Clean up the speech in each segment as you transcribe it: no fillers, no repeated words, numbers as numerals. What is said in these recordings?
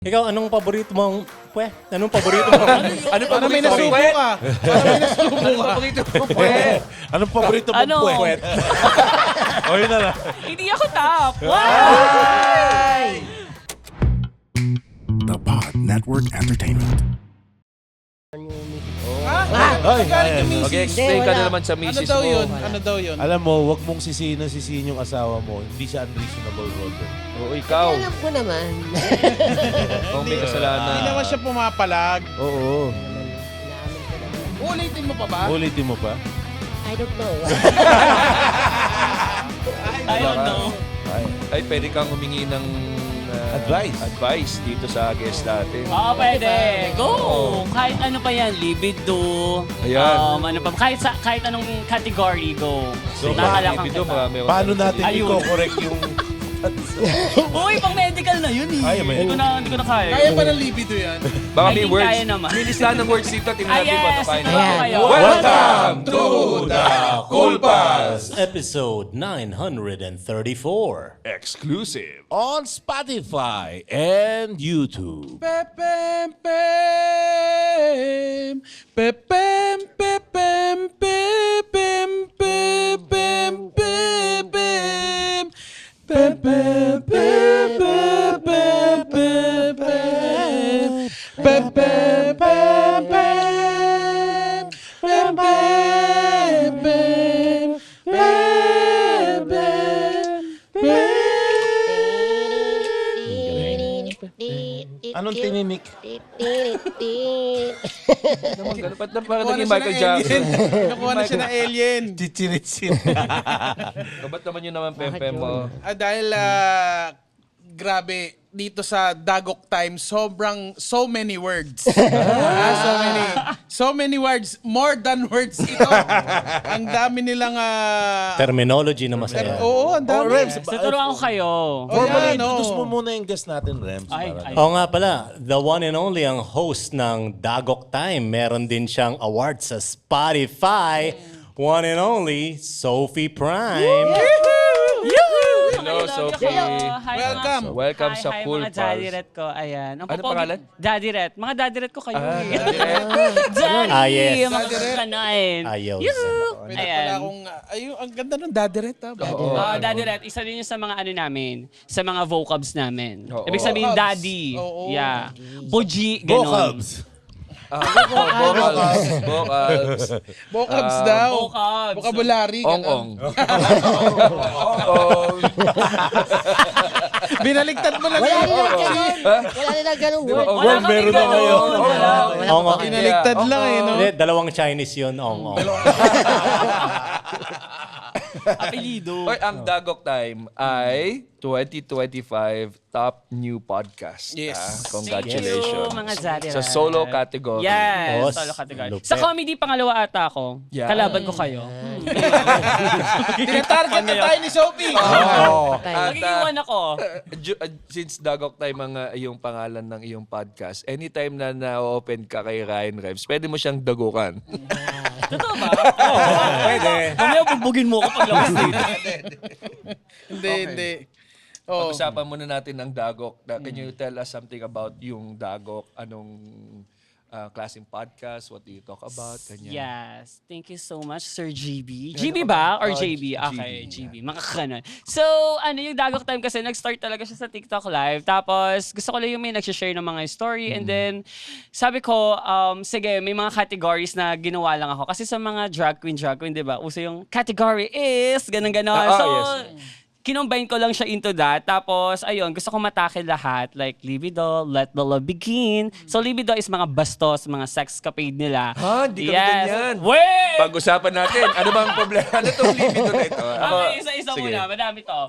Ikaw, anong paborito mong... Anong paborito mong... Ano pa may nasubo ka? Ano paborito mo, pwet? Anong paborito mong Ano? puwet? O yun na lang. Hindi ako top. The Pod Network Entertainment. Ay, ay. Mag-explain ka na naman sa Ano misis daw mo. yun? Ano daw yun? Alam mo, wag mong sisihin yung asawa mo. Hindi siya unreasonable, Roger. Oo, ikaw. Alam ko naman. Kung may kasalanan. Hindi naman siya pumapalag. Oo. Inaamin ko naman. Ulitin mo pa ba? Ulitin mo pa? I don't know. I don't know. Ay, pwede kang humingi ng advice dito sa guest natin. Oo, pwede. Go! Kahit ano pa yan, libido. Ayan. Ano pa, kahit anong category, go. So, Tatalakang Dito, kita. marami. Paano natin Ayun. i-correct yung... Uy, pang medical na yun eh. Ay, may- Hindi ko na kaya. Kaya pa ng libido yan. Baka I may think words. kaya naman. May listahan ng words dito. Tingnan natin kung ano kayo. ito kayo. Welcome to the Cool Pals! Episode 934. Exclusive. On Spotify and YouTube. Pepem, pem. Pepem, pepem, pepem, pepem, pepem. Pepem, pepem, pepem, pepem. Pepem, pepem. Pepem, pepem. Anong tininik? Naman, ganun. Ba't na parang Nakuha naging na Michael siya ng Jackson? alien. Nakuha na siya ng alien. Chichiritsin. Ba't naman yun naman, Pempem mo? Dahil grabe dito sa Dagok Time, so many words. So many words, more than words ito. Ang dami nilang Terminology na masaya. Oo, ang dami. Rems, Tuturuan ko kayo. formally, yan, introduce oh. mo muna yung guest natin, Rems. Ay, para- ay. Oo nga pala, the one and only ang host ng Dagok Time. Meron din siyang award sa Spotify. One and only, Sophie Prime. Hello, Sophie. Hi, Welcome. mga- Welcome sa hi, Cool mga Pals. Daddy Ret ko. Ayan. Ang Ano popogi- pangalan? Daddy Ret. Mga Daddy Ret ko kayo. eh. Daddy. Ah, yes. Mga Daddy Ret. kanain. Ayaw. Pwede pala Ayan. akong, ang ganda ng daderet ha. Oo. Daddy Ret, isa din yun sa mga ano namin, sa mga vocabs namin. Oo. Ibig sabihin, Vocabs. daddy. Oo. Yeah. Buji, ganon. Vocabs. Vocals. Vocabs daw. Vocabs. Vocabulary. Ong-ong. Binaliktad mo lang Wala yun. nilang ganun. Wala nilang ganun word. Wala Well, kami meron na ganon. kayo. Wala. Oo nga. Binaliktad lang eh, no? Hindi, dalawang Chinese yun. Oo. Apelido. Oy, ang Dagok Time ay 2025 Top New Podcast. Yes. Congratulations. Thank you, mga Daddy Sa Ret. solo category. Yes, Boss, solo category. lupit. Sa comedy, pangalawa ata ako. Yeah. Kalaban ko kayo. Tinatarget na tayo ni Sophie. At, Mag-iwan ako. since Dagok Time ang iyong pangalan ng iyong podcast, anytime na na-open ka kay Ryan Rems, pwede mo siyang dagukan. Totoo ba? Pwede. Mamaya bugbugin mo ako paglabas dito. Hindi. Oh. Pag-usapan muna natin ng Dagok. Can you tell us something about yung Dagok? Anong klaseng podcast? What do you talk about? Ganyan. Yes. Thank you so much, Sir GB. GB ba? Or JB? Okay, GB. Makakanon. So, yung Dagok Time kasi, nag-start talaga siya sa TikTok Live. Tapos, gusto ko lang yung may nag-share ng mga story. And then, sabi ko, sige, may mga categories na ginawa lang ako. Kasi sa mga drag queen, di ba? Uso yung category is, ganun-ganon. So, yes. kinombine ko lang siya into that. Tapos, ayun, gusto ko matakil lahat. Like, libido, let the love begin. So, libido is mga bastos, mga sexcapade nila. Ha? Di kami ganyan. Wait! Pag-usapan natin, ano bang problema? Ano itong libido na ito? Okay, isa-isa Sige. muna. Madami to.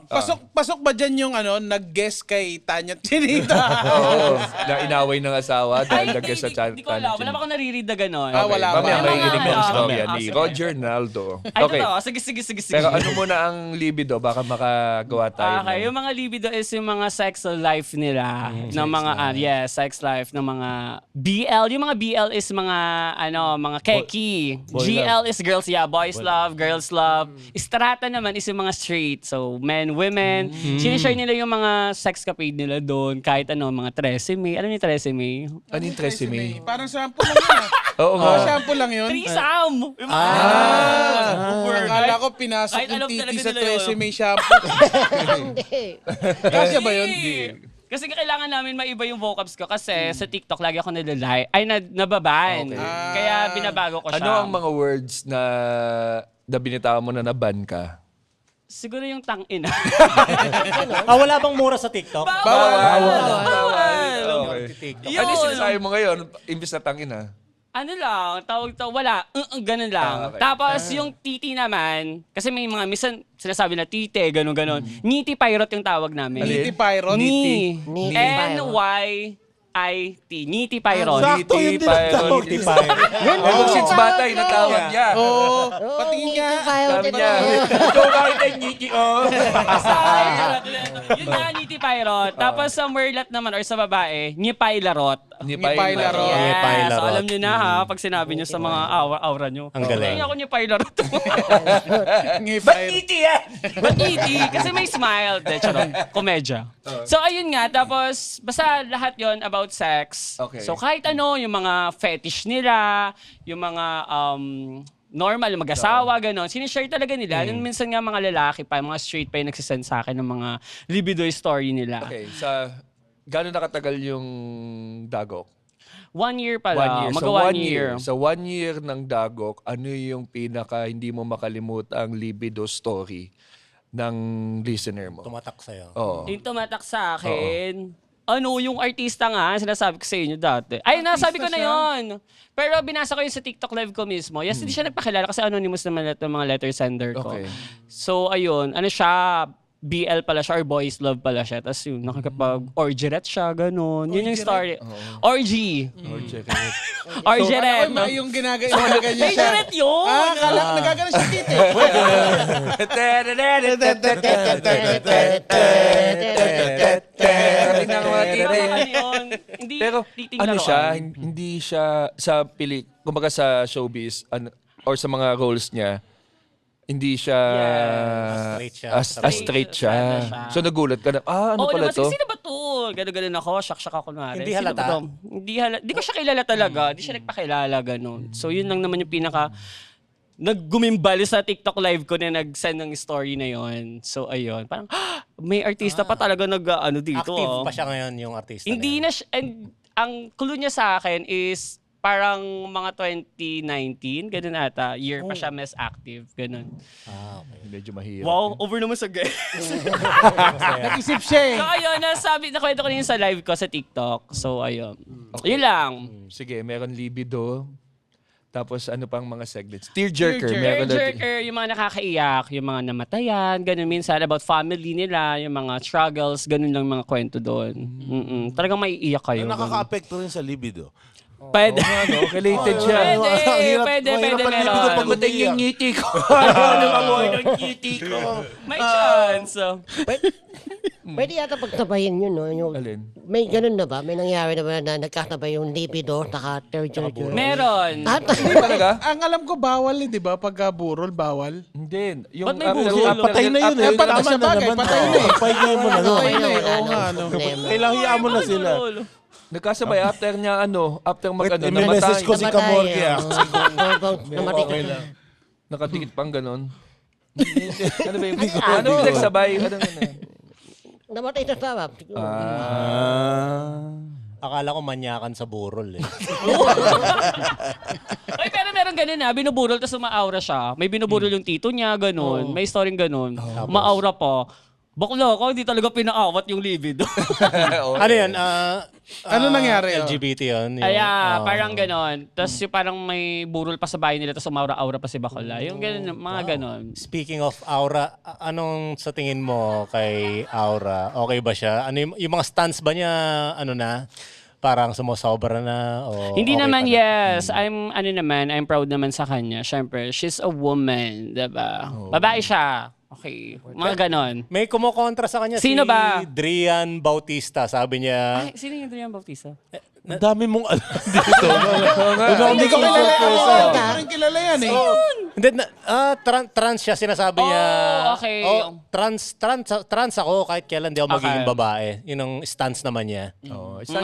Pasok ba dyan yung nag-guest kay Tanya Chinita? Oo. Na inaway ng asawa dahil nag sa chan. Hindi ko alam. Wala pa akong nariread na gano'n. Wala pa. Mamaya may Wala. inig ng storya Ah, ni sige. Roger Naldo. Ay, Okay. totoo. Sige. Pero ano muna ang libido? Baka gawa tayo. Okay, yung mga libido is yung mga sex life nila ng mga sex life ng mga BL. Yung mga BL is mga mga keki. boy GL is girls, boys love, girls love. Strata naman is yung mga straight. So men, women. Sinishare nila yung mga sex capade nila doon kahit mga tresemme. Ano yung tresemme? Ano yung tresemme? Parang sample lang yun. Oo nga. Sample lang yun. Threesome! Akala ko pinasok Kahit yung alam titi talaga sa nila yun. Tresemme shampoo. Hindi. Kasya ba yun? Kasi kailangan namin maiba yung vocabs ko kasi sa TikTok lagi ako nababan. Okay. Kaya binabago ko siya. Ano ang mga words na binitawan mo na naban ka? Siguro yung tangina. Wala bang mura sa TikTok? Bawal. Okay. Yun. Ano yung sinasabi mo ngayon? Imbis na tangina. Ano lang, wala. Ganun lang. Okay. Tapos yung titi naman, kasi may mga minsan sinasabi na tite, ganun. Niti pirate yung tawag namin. Alin? Niti Pyron. Ni. Niti Pirate. NYIT. Niti pirate. Sakto yung tinatawag. Since bata, natawag niya. Oo. Oo, Patingin Niti nga. Pirate Sabi niya, tayo. ikaw bakit ay Nikki, Yun nga, niti pirate. Tapos sa merlat naman or sa babae, nyipailarot. Ngipailarot. Yes, Nyipailarot. alam nyo na ha, pag sinabi nyo sa mga aura nyo. Ang galing. Kaya ako nyipailarot. Ngipailarot. Ba't ngiti? Kasi may smile. De, charot. Komedya. So, ayun nga. Tapos, basta lahat yon about sex. Okay. So, kahit yung mga fetish nila, yung mga normal, mag-asawa, gano'n. Sinishare talaga nila. And minsan nga mga lalaki pa, mga straight pa yung nagsisend sa akin ng mga libido story nila. Okay, gano'n nakatagal yung Dagok? 1 year pala. Mag-1 year. Sa 1 year ng Dagok, ano yung pinaka hindi mo makalimutang libido story ng listener mo? Tumatak sa'yo. Oo. Yung tumatak sa akin, yung artista nga, sinasabi ko sa inyo dati. Ay, nasabi ko na yon. Pero binasa ko yun sa TikTok live ko mismo. Yes, hindi siya nagpakilala kasi anonymous naman lahat ng mga letter sender ko. Okay. So, ayun. Siya, BL pala siya or boys love pala siya. Tapos yun, nakikipag-orgerette siya, ganun. Yun yung story. Orgy. Orgerette. Yung ginaganya siya. Orgerette yun! Akala nagagana siya titi. Sabi ng mga titi. Hindi, Pero titing ano laruan. siya, hindi siya sa kumbaga sa showbiz or sa mga roles niya, hindi siya Straight siya. straight siya. Straight siya. So nagulat ka na, ano Oo pala naman, to? sino ba to? Gano'n ako, shock ako na. Hindi halata? Hindi ko siya kilala talaga. Hindi siya nagpakilala, gano'n. So yun lang naman yung pinaka naggumimbali sa TikTok live ko na nag-send ng story na yon. So ayun, parang may artista pa talaga dito. Active pa siya ngayon yung artista Hindi na na siya, and ang clue niya sa akin is parang mga 2019, ganun ata. Year pa siya mas active, ganun. Okay. Medyo mahirap. Wow, over naman sa guys. Nag-isip siya eh. So ayun, nakwento ko na yun sa live ko sa TikTok. So ayun. Yun lang. Sige, meron libido. Tapos ano pang mga segments? Tearjerker. Meron na- Tearjerker, yung mga nakakaiyak, yung mga namatayan, ganun minsan about family nila, yung mga struggles, ganun lang mga kwento doon. Talagang maiiyak kayo. Nakaka-apekto rin sa libido. Pwede. Related siya. Pwede, meron. Pagdating yung ngiti ko. Ano amoy ng ngiti ko? May chance. Pwede yata pagtabayin yun, no? Yung, Alin? may ganun na ba? May nangyari na ba na nagkatabay yung libido, naka-tearjerker? Meron. Talaga? Ang alam ko, bawal eh, di ba? Pagka burol, bawal. Hindi. Yung Ba't may burol? Patay na yun eh. patay Tama siya na bagay, naman. patay na eh. Pahingayin mo na Okay nun. Patay na eh. wala Oo nga, nang problema. Kailangan hiyaan mo na sila. Nagkasabay after niya after May message ko si namatay. Kamorgia. Namatay Okay lang. Nakatikit pang ganon. Ano ba yung ano yung nagsabay? Ano Namatay sa sarap. Akala ko manyakan sa burol eh. Ay, pero meron ganun binuburol tapos umaaura siya. May binuburol yung tito niya, ganun. May storyng ganun. Umaaura pa. Bakla ko, hindi talaga pinaawat yung libido. Ano yan? Ano nangyari? LGBT yun. Yung, Parang ganon. Tapos yung parang may burol pa sa bahay nila tapos umaura-aura pa si Bakla. Yung ganon, mga ganon. Speaking of aura, anong sa tingin mo kay Aura? Okay ba siya? Ano yung mga stunts ba niya, parang sumusobra na? O Hindi okay naman, pa na? yes. I'm proud naman sa kanya. Siyempre, she's a woman, diba? Babae siya. Okay. Mga ganon. May kumukontra sa kanya Sino si ba? Drian Bautista. Sabi niya, Ay, sino yung Adrian Bautista? Ang dami mong alam dito. Hindi ko kilala yan. Hindi ko rin kilala yan eh. hindi, trans siya, sinasabi niya. okay. Trans ako kahit kailan di ako magiging Okay. babae. Yun ang stance naman niya.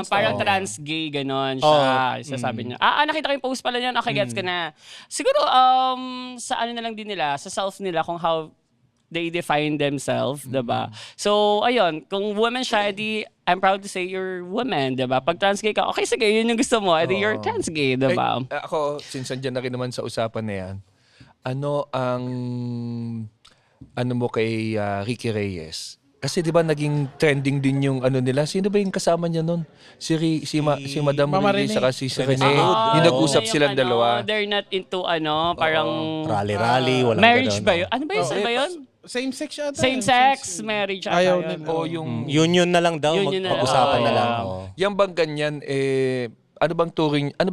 Parang trans-gay, ganon siya. Sasabi niya. Nakita ko yung post pala niyan. Okay, gets ka na. Siguro, sa ano na lang din nila, sa self nila, kung how they define themselves, diba? So, ayun, kung woman siya, edi, I'm proud to say you're woman, diba? Pag trans gay ka, okay, sige, yun yung gusto mo, edi you're trans gay, diba? Ako, since andyan na rin naman sa usapan na yan, ano ang mo kay Ricky Reyes? Kasi 'di ba naging trending din yung ano nila. Sino ba yung kasama niya noon? Si Madam Mama Rene Rene. saka si Rene. Yung nag-usap Yung silang dalawa. They're not into parang Rally-rally, walang marriage ganun. ba yun? Ano ba yun? Saan ba yun? Same sex yata. Same-sex marriage ata Ayaw yun. nila. O yung Union na lang daw, Union na lang. mag-usapan na lang. Oo. Oo. yung bang ganyan ano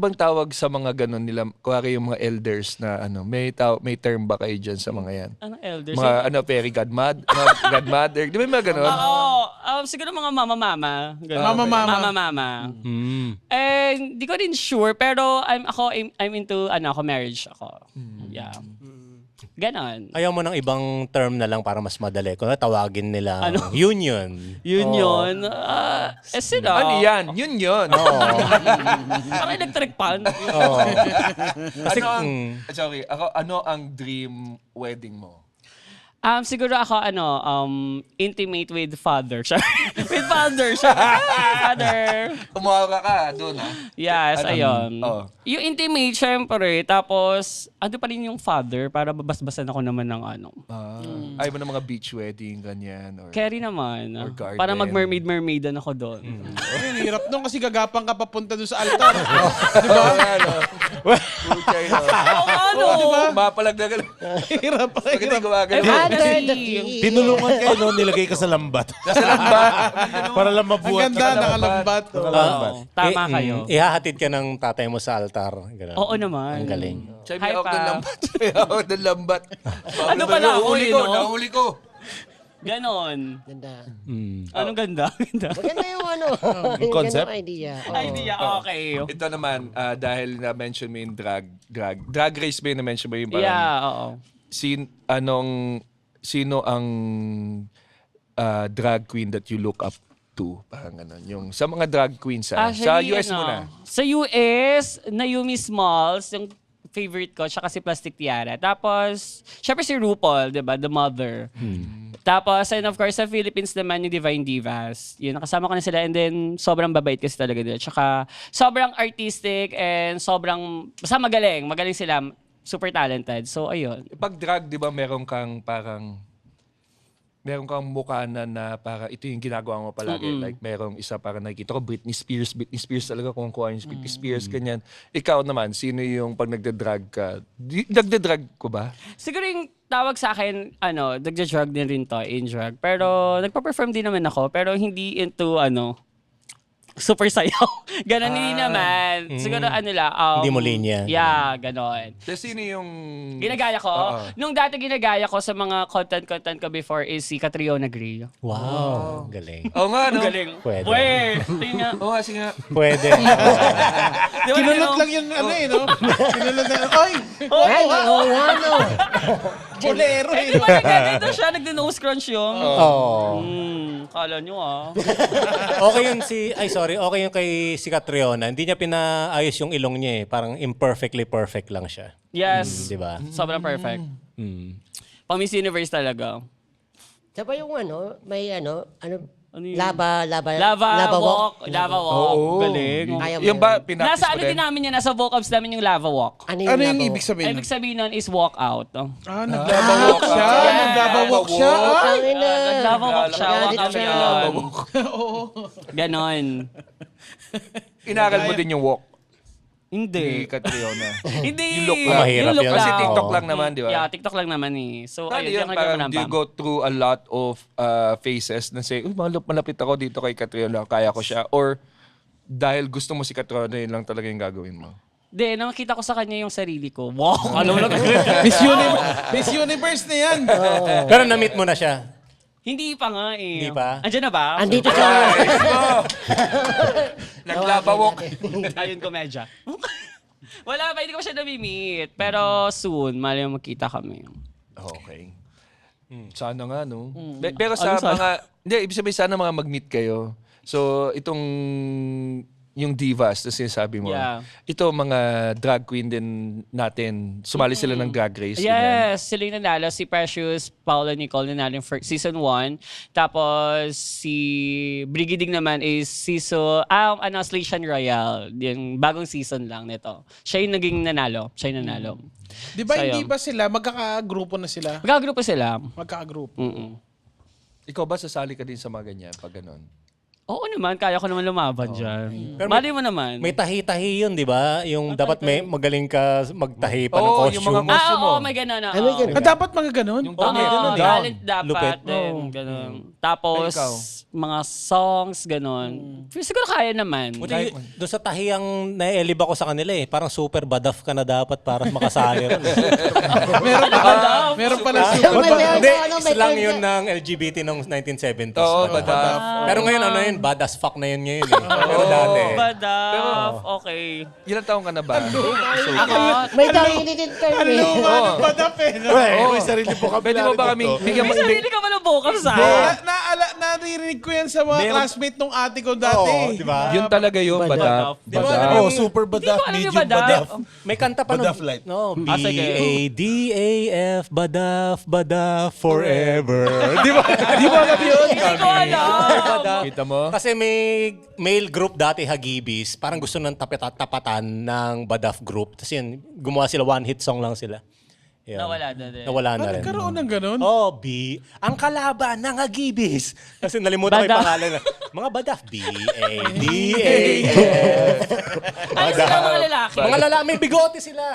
bang tawag sa mga ganun nila? Kuwari yung mga elders na may term ba kayo dyan sa mga yan? Anong elders? Mga fairy godmother. Di ba yung mga ganun? Oo. Siguro mga mama-mama. Ganun. Mama-mama. Mama-mama. Mm. Hindi ko rin sure, pero I'm into marriage ako. Yeah. Ganon. Ayaw mo ng ibang term na lang para mas madali. Kung tawagin nila union. Yun yun. Sila. Ano yan? Yun. Parang electric pan. Oo. Ano ang dream wedding mo? Siguro ako, intimate with father. With father. Father. Umawa ka doon, ha? Yes, ayun. Oh. Yung intimate, syempre. Tapos, ando pa rin yung father para babasbasan ako naman ng Ayaw mo ng mga beach wedding, ganyan. Or... Carry naman. Or garden. Para mag-mermaidan ako doon. Ay, hirap nung kasi gagapang ka papunta doon sa altar. Ano? Mapalag na gano'n. Hirap. Bakit yung gumagano? Under the sea. Tinulungan kayo noon, nilagay ka sa lambat. Para lang Ang mabuhat ganda, ka. nakalambat. Tama kayo. Ihahatid ka ng tatay mo sa altar. Ganun. Oo naman. Ang galing. Sabi Hi, ako pa. ng lambat. Sabi ako ng lambat. Ano pala ako, Nahuli eh, ko, no? nahuli ko. Ganon. Ganda. Anong ganda? Ganda. Maganda yung Yung concept? Yung idea. Oo. Idea, okay. Ito naman, dahil na-mention mo yung drag race ba yung na-mention mo yung parang, Yeah, oo. sino ang drag queen that you look up to? Parang ganun. Yung, sa mga drag queens, sa US muna. Sa US, Naomi Smalls, yung favorite ko, tsaka si Plastic Tiara. Tapos, syempre si RuPaul, di ba? The mother. Tapos, and of course, sa Philippines naman, yung Divine Divas. Yun, nakasama ko na sila. And then, sobrang babait kasi talaga nila. Tsaka, sobrang artistic and sobrang, basta magaling. Magaling sila. Super talented. So, ayun. Pag drag, di ba, meron kang mukha na para ito yung ginagawa mo palagi. Like, merong isa para nakikita ko, Britney Spears talaga kung kuha yung Britney Spears, ganyan. Ikaw naman, sino yung pag nagda-drag ka? Nagda-drag ko ba? Siguro yung tawag sa akin, nagja-drug din rin to, in drug. Pero, nagpa-perform din naman ako. Pero, hindi into, super sayaw. Ganon din naman. Siguro Hindi mo linya. Yeah, ganon. So, sino yung... Ginagaya ko. Oo. Nung dati ginagaya ko sa mga content ko before is si Catriona Gray. Wow. Galing. Oo nga, no? Galing. Pwede. Wait, tingnan. Oo nga, sige nga. Pwede. Di ba, Kinulot no? lang yung no? Kinulot lang. Ay! Ay, oo nga, no. Bolero Eh, eh. di ba nagaganda siya? Nagda-nose crunch yun. Oo. Kala nyo Okay yun okay yung kay si Catriona. Hindi niya pinaayos yung ilong niya eh. Parang imperfectly perfect lang siya. Yes. Di ba? Sobrang perfect. Mm. Pang Miss Universe talaga. Saba yung may Ano yun? lava Walk. Lava walk. Oo. Galing. Kaya mo Yung ba, yun. pinapis Nasa mo ano din? din namin yan, nasa vocabs namin yung lava walk. Ano yung lava ibig sabihin? Ibig sabihin nun is walk out. Nagbabawak siya. Yeah. Nagbabawak siya. Ay! Tangina. Lava walk siya, walk Galit out siya. yun. Ganon. Inaral mo din yung walk ni Hindi. Catriona. Hindi. Yung look lang. Mahirap Yung look yun. Kasi lang. TikTok lang naman, di ba? Yeah, TikTok lang naman eh. So, Paano ayun, yun? Parang do you go? go through a lot of phases na say, malapit ako dito kay Catriona, kaya ko siya? Or dahil gusto mo si Catriona, yun lang talaga yung gagawin mo? Then, nakita ko sa kanya yung sarili ko. Wow, alam mo na. Miss Universe na yan. Pero na-meet mo na siya. Hindi pa nga eh. Hindi pa? Andiyan na ba? Andito siya. Naglabawok. Ayun, komedya. Wala pa, hindi ko siya nami-meet. Pero soon, mali yung magkita kami. Okay. Sana nga, no? Pero sa Ano sana? mga... Hindi, ibig sabihin sana mga mag-meet kayo. So, itong... Yung divas na sinasabi mo. Yeah. Ito, mga drag queen din natin. Sumali sila ng drag race. ganyan. Yes, sila yung nanalo. Si Precious, Paula Nicole nanalo yung season 1. Tapos si Brigading naman is Station Royale. Yung bagong season lang nito. Siya yung naging nanalo. Di ba Sayang. hindi ba sila, magkakagrupo na sila? Magkagrupo sila. Magkakagrupo. Ikaw ba sasali ka din sa mga ganyan pag ganun? Oo naman, kaya ko naman lumaban dyan. Pero Mali mo naman. May tahi-tahi yun, di ba? Yung dapat may magaling ka magtahi pa ng Oo, costume. yung mga costume mo. Oo, may gano'n. Ay, may ganun. Dapat mga ganun? Yung Oo, may ganun, talent dapat Lupit. din. Ganun. Tapos, Ikaw? mga songs, ganun. Siguro kaya naman. Buti doon sa tahi ang naielib ako sa kanila eh. Parang super badaf ka na dapat para makasali ron. Meron pala Hindi, Ano, may islang term yun na- ng LGBT noong 1970s. Oo, Diba? badaf. Pero ngayon, ano yun? Badass fuck na yun ngayon eh. Pero dati. Badaf, okay. Ilang taong ka na ba? Ako, May sarili din term eh. Oo. Badap eh. No? May sarili po kami. Pwede mo ba kami bigyan mo... may sarili ka ba ng vocals ha? Naririnig ko yan sa mga Meron- classmate nung ate ko dati. Oo, di ba? Yun talaga yung badaf. Di ba? Badaf. Oh, super badaf, alam yung medium badaf. badaf. May kanta pa Badaf nun. light. No, sige. B-A-D-A-F, badaf, badaf, forever. Di ba? Di ba alam yun? Hindi ko alam. Kita mo? Kasi may male group dati, Hagibis, parang gusto ng tapatan ng badaf group. Tapos yun, gumawa sila, one hit song lang sila. Yun. Nawala na din. Nawala na rin. Nagkaroon ng ganun? Oh, ang kalaban ng Hagibis. Kasi nalimutan ko yung Badaf. pangalan. Mga badaf. B-A-D-A-F. Ano sila mga lalaki? Mga lalaki, may bigote sila.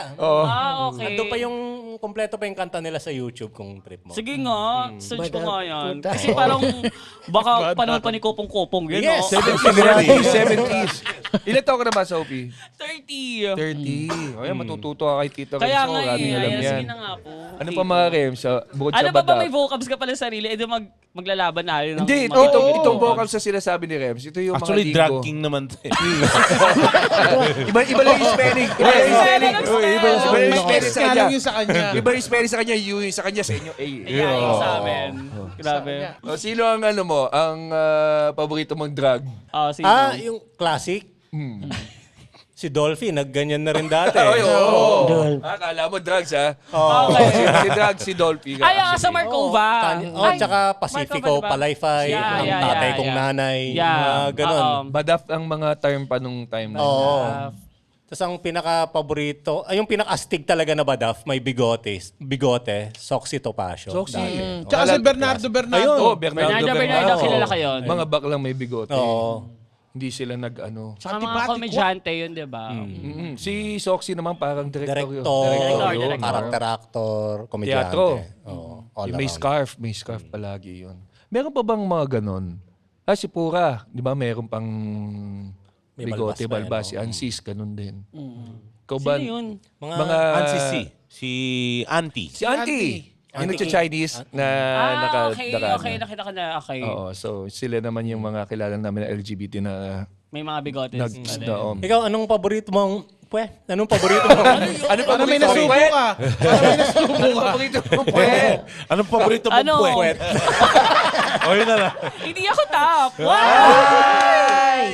Okay. Nandun pa yung, kompleto pa yung kanta nila sa YouTube kung trip mo. Sige nga, search ko Badaf, nga yan. puta. Kasi parang baka panahon pa ni Kopong-Kopong yun, Yes. no? 70s. Ilan taon ka na ba, Sophie? 30. 30. O yan, matututo ka kay Tita Renzo. Kaya nga Maraming eh. alam Ayan, yan. sige na nga po. Ano pa mga Rem? Bukod Ano sa ba ba badaf? may vocabs ka pala sa sarili? Eh, di maglalaban na yun. ng Hindi, mga- itong vocals na sinasabi ni Rems, ito yung Actually, mga drag linggo. king naman. Iba lang yung spelling. Iba lang yung spelling. Iba lang yung May spelling S sa nga kanya. lang yun sa kanya. Iba yung spelling sa kanya, U yung sa kanya, sa inyo, A. Ayan, yung sa amin. Grabe. O, sino ang ano mo, ang paborito mong drag? Sino? Yung classic. Si Dolphy, nagganyan na rin dati. Ay, oo. Doon. Akala mo drugs, ha? Okay. Si drag, si Dolphy. Ay, sa Markova. Ay, Tsaka Pacifico, Markova, diba? Palayfay, Yeah, ang yeah, tatay yeah, kong yeah. nanay, Yeah. mga ganun. Badaf ang mga term pa nung time na. Oo. Tapos ang pinaka-paborito, yung pinaka-astig talaga na badaf, may bigote, Soxy Topacio. Soxy. Dati. Tsaka si Bernardo. Oh, Bernardo. Bernardo, kilala ka yun. Mga baklang may bigote. Oo. Hindi sila nag-ano. Tsaka mga komedyante yun, di ba? Si Soxy naman parang director yun. Director, Director. character actor, komedyante. Teatro. Oo, all Yung may around. scarf palagi yun. Meron pa bang mga ganon? Si Pura, di ba meron pang May bigote, balbas pa, balbas. Si Ansis, ganun din. Ikaw Sino ba? yun? Mga... Ansi si Auntie. Si Auntie. Yung nagcha-Chinese na Okay, nakita ko na. Okay. Oo, so sila naman yung mga kilala namin na LGBT na May mga bigotes. Ikaw, anong paborito mong, anong paborito mong, Para may nasubo ka. Para may nasubo Ano ka. paborito mo, pwede? Anong paborito mong Ano? puwet? O yun na lang. Hindi ako top. Wow!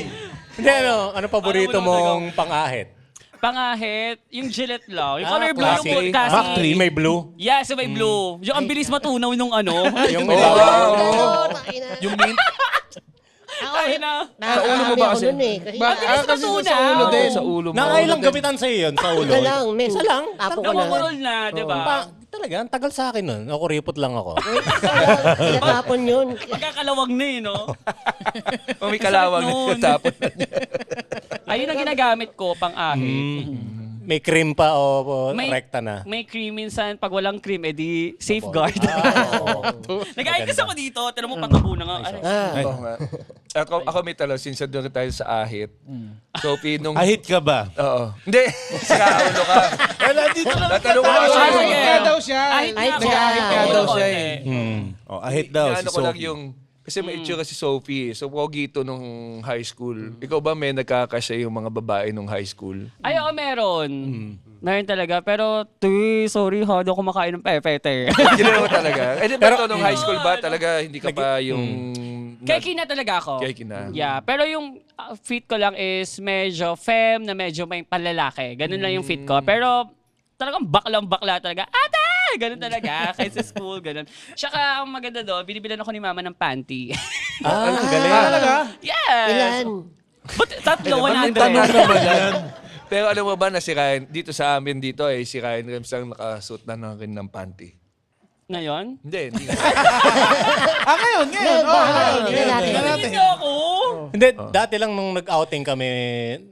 hindi anong paborito mong pang-ahit? Pangahit, yung Gillette lang. Yung color blue classic. yung kasi. Mac 3, may blue. Yes, yung may blue. Yung ang bilis matunaw nung ano. Yung Yung mint? Ay na. Sa ulo mo ba kasi? Kasi Ang bilis Kasi sa matunaw. ulo din. Sa ulo mo. Nakailang gabitan sa'yo yun sa ulo? isa lang, men. Isa lang? Tapo ko na. Nakukurol na, di ba? Talaga, ang tagal sa akin nun. Ako ripot lang ako. Tinatapon yun. Pagkakalawag na eh, no? Oh, may kalawang Sakit nun. na tapos. Ayun ang ginagamit ko, pang-ahit. May cream pa o May- rekta na. May cream minsan. Pag walang cream, edi safeguard. Nag-ayos ako dito. Tira mo patabo na nga. Ay, Oo nga. Ako may talo, since doon tayo sa ahit. Sophie, nung... Ahit ka ba? Oo. Hindi. Sira ulo ka. Wala, dito lang. Tatanong ko kasi. Ahit nga daw siya. Ahit nga ako. Nag-ahit nga daw siya eh. Oh, ahit daw si Ano ko lang Sophie. yung... Kasi may itsura si Sophie. So, pogi ito nung high school. Ikaw ba may nagkakasya yung mga babae nung high school? Ay, oo, meron. Meron talaga. Pero, sorry ha, di ako kumakain ng pepete. Ginawa mo talaga. Eh, pero nung high school ba talaga hindi ka pa yung... Kaya na talaga ako. Kaya kina. Yeah, pero yung fit ko lang is medyo femme na medyo may panlalaki. Ganun lang yung fit ko. Pero talagang baklang-bakla talaga. Ate! Ganun talaga. Kahit sa school, ganun. Tsaka ang maganda doon, binibilan ako ni mama ng panty. Ang galing. Talaga? Yes! Ilan? But tatlo, 100. Tanong naman yan. Pero alam mo ba na si Ryan, dito sa amin dito si Ryan Rems ang nakasuot na ng panty. Ngayon? Hindi. Ngayon. Tingnan natin. Hindi ako. Hindi, dati lang nung nag-outing kami,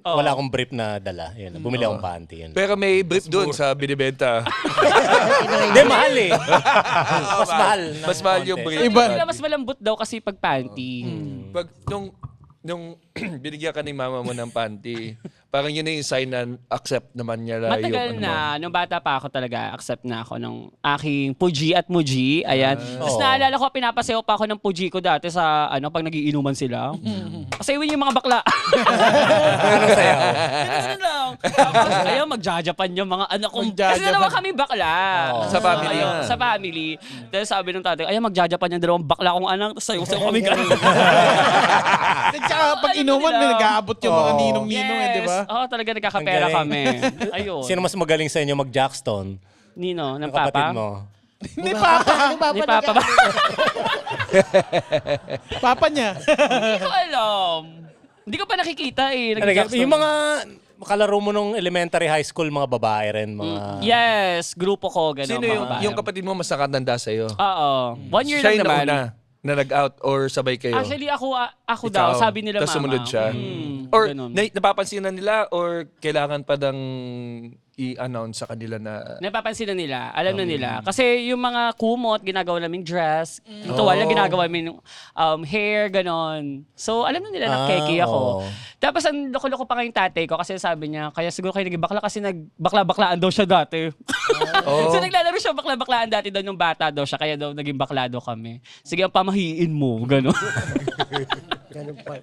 wala akong brief na dala. Yan, bumili akong panty. Yan. Pero may brief doon sa binibenta. Hindi, mahal eh. Mas mahal. Mas mahal yung brief. Iba. Mas malambot daw kasi pag panty. Pag nung binigyan ka ni mama mo ng panty, parang yun na yung sign na accept naman niya lang Matagal yung na. Nung bata pa ako talaga, accept na ako ng aking Puji at Muji. Ayan. Tapos naalala ko, pinapasayaw pa ako ng Puji ko dati sa, pag nagiinuman sila. Kasi yun yung mga bakla. Anong sayaw? Ganun lang. Tapos, ayaw, magjajapan yung mga anak ko. Kasi dalawa kami bakla. Sa family. Ayaw, sa family. Tapos sabi ng tatay, ayaw, magjajapan yung dalawang bakla kong anak. Tapos sayaw kami ganun. Tsaka pag inuman, may nag-aabot yung mga ninong-ninong eh, di ba? Oo, talaga nagkakapera Ang kami. Ayun. Sino mas magaling sa inyo mag-jackstone? Nino, ng Ang kapatid papa? mo. Ni Papa. Ni papa ba? Papa niya. Hindi ko alam. Hindi ko pa nakikita eh. Talaga, Nag-jackstone. yung mga kalaro mo nung elementary high school, mga babae rin, mga... Yes, grupo ko, gano'n. Sino yung kapatid mo mas nakatanda sa'yo? Oo. 1 year Siya lang yung naman. nauna na nag-out or sabay kayo? Actually, ako daw, sabi nila Tapos mama. sumunod siya? Or napapansin na nila or kailangan pa dang i-announce sa kanila na... Napapansin na nila, alam na nila. Kasi yung mga kumot, ginagawa naming dress. Ito, wala ginagawa namin hair, ganon. So, alam na nila na keke ako. oo. Tapos, ang loko-loko pa nga yung tatay ko kasi sabi niya, kaya siguro kayo naging bakla kasi nagbakla-baklaan daw siya dati. So, naglalaro siya bakla-baklaan dati daw nung bata daw siya, kaya daw naging bakla daw kami. Sige, ang pamahiin mo, ganon. Ganun pa.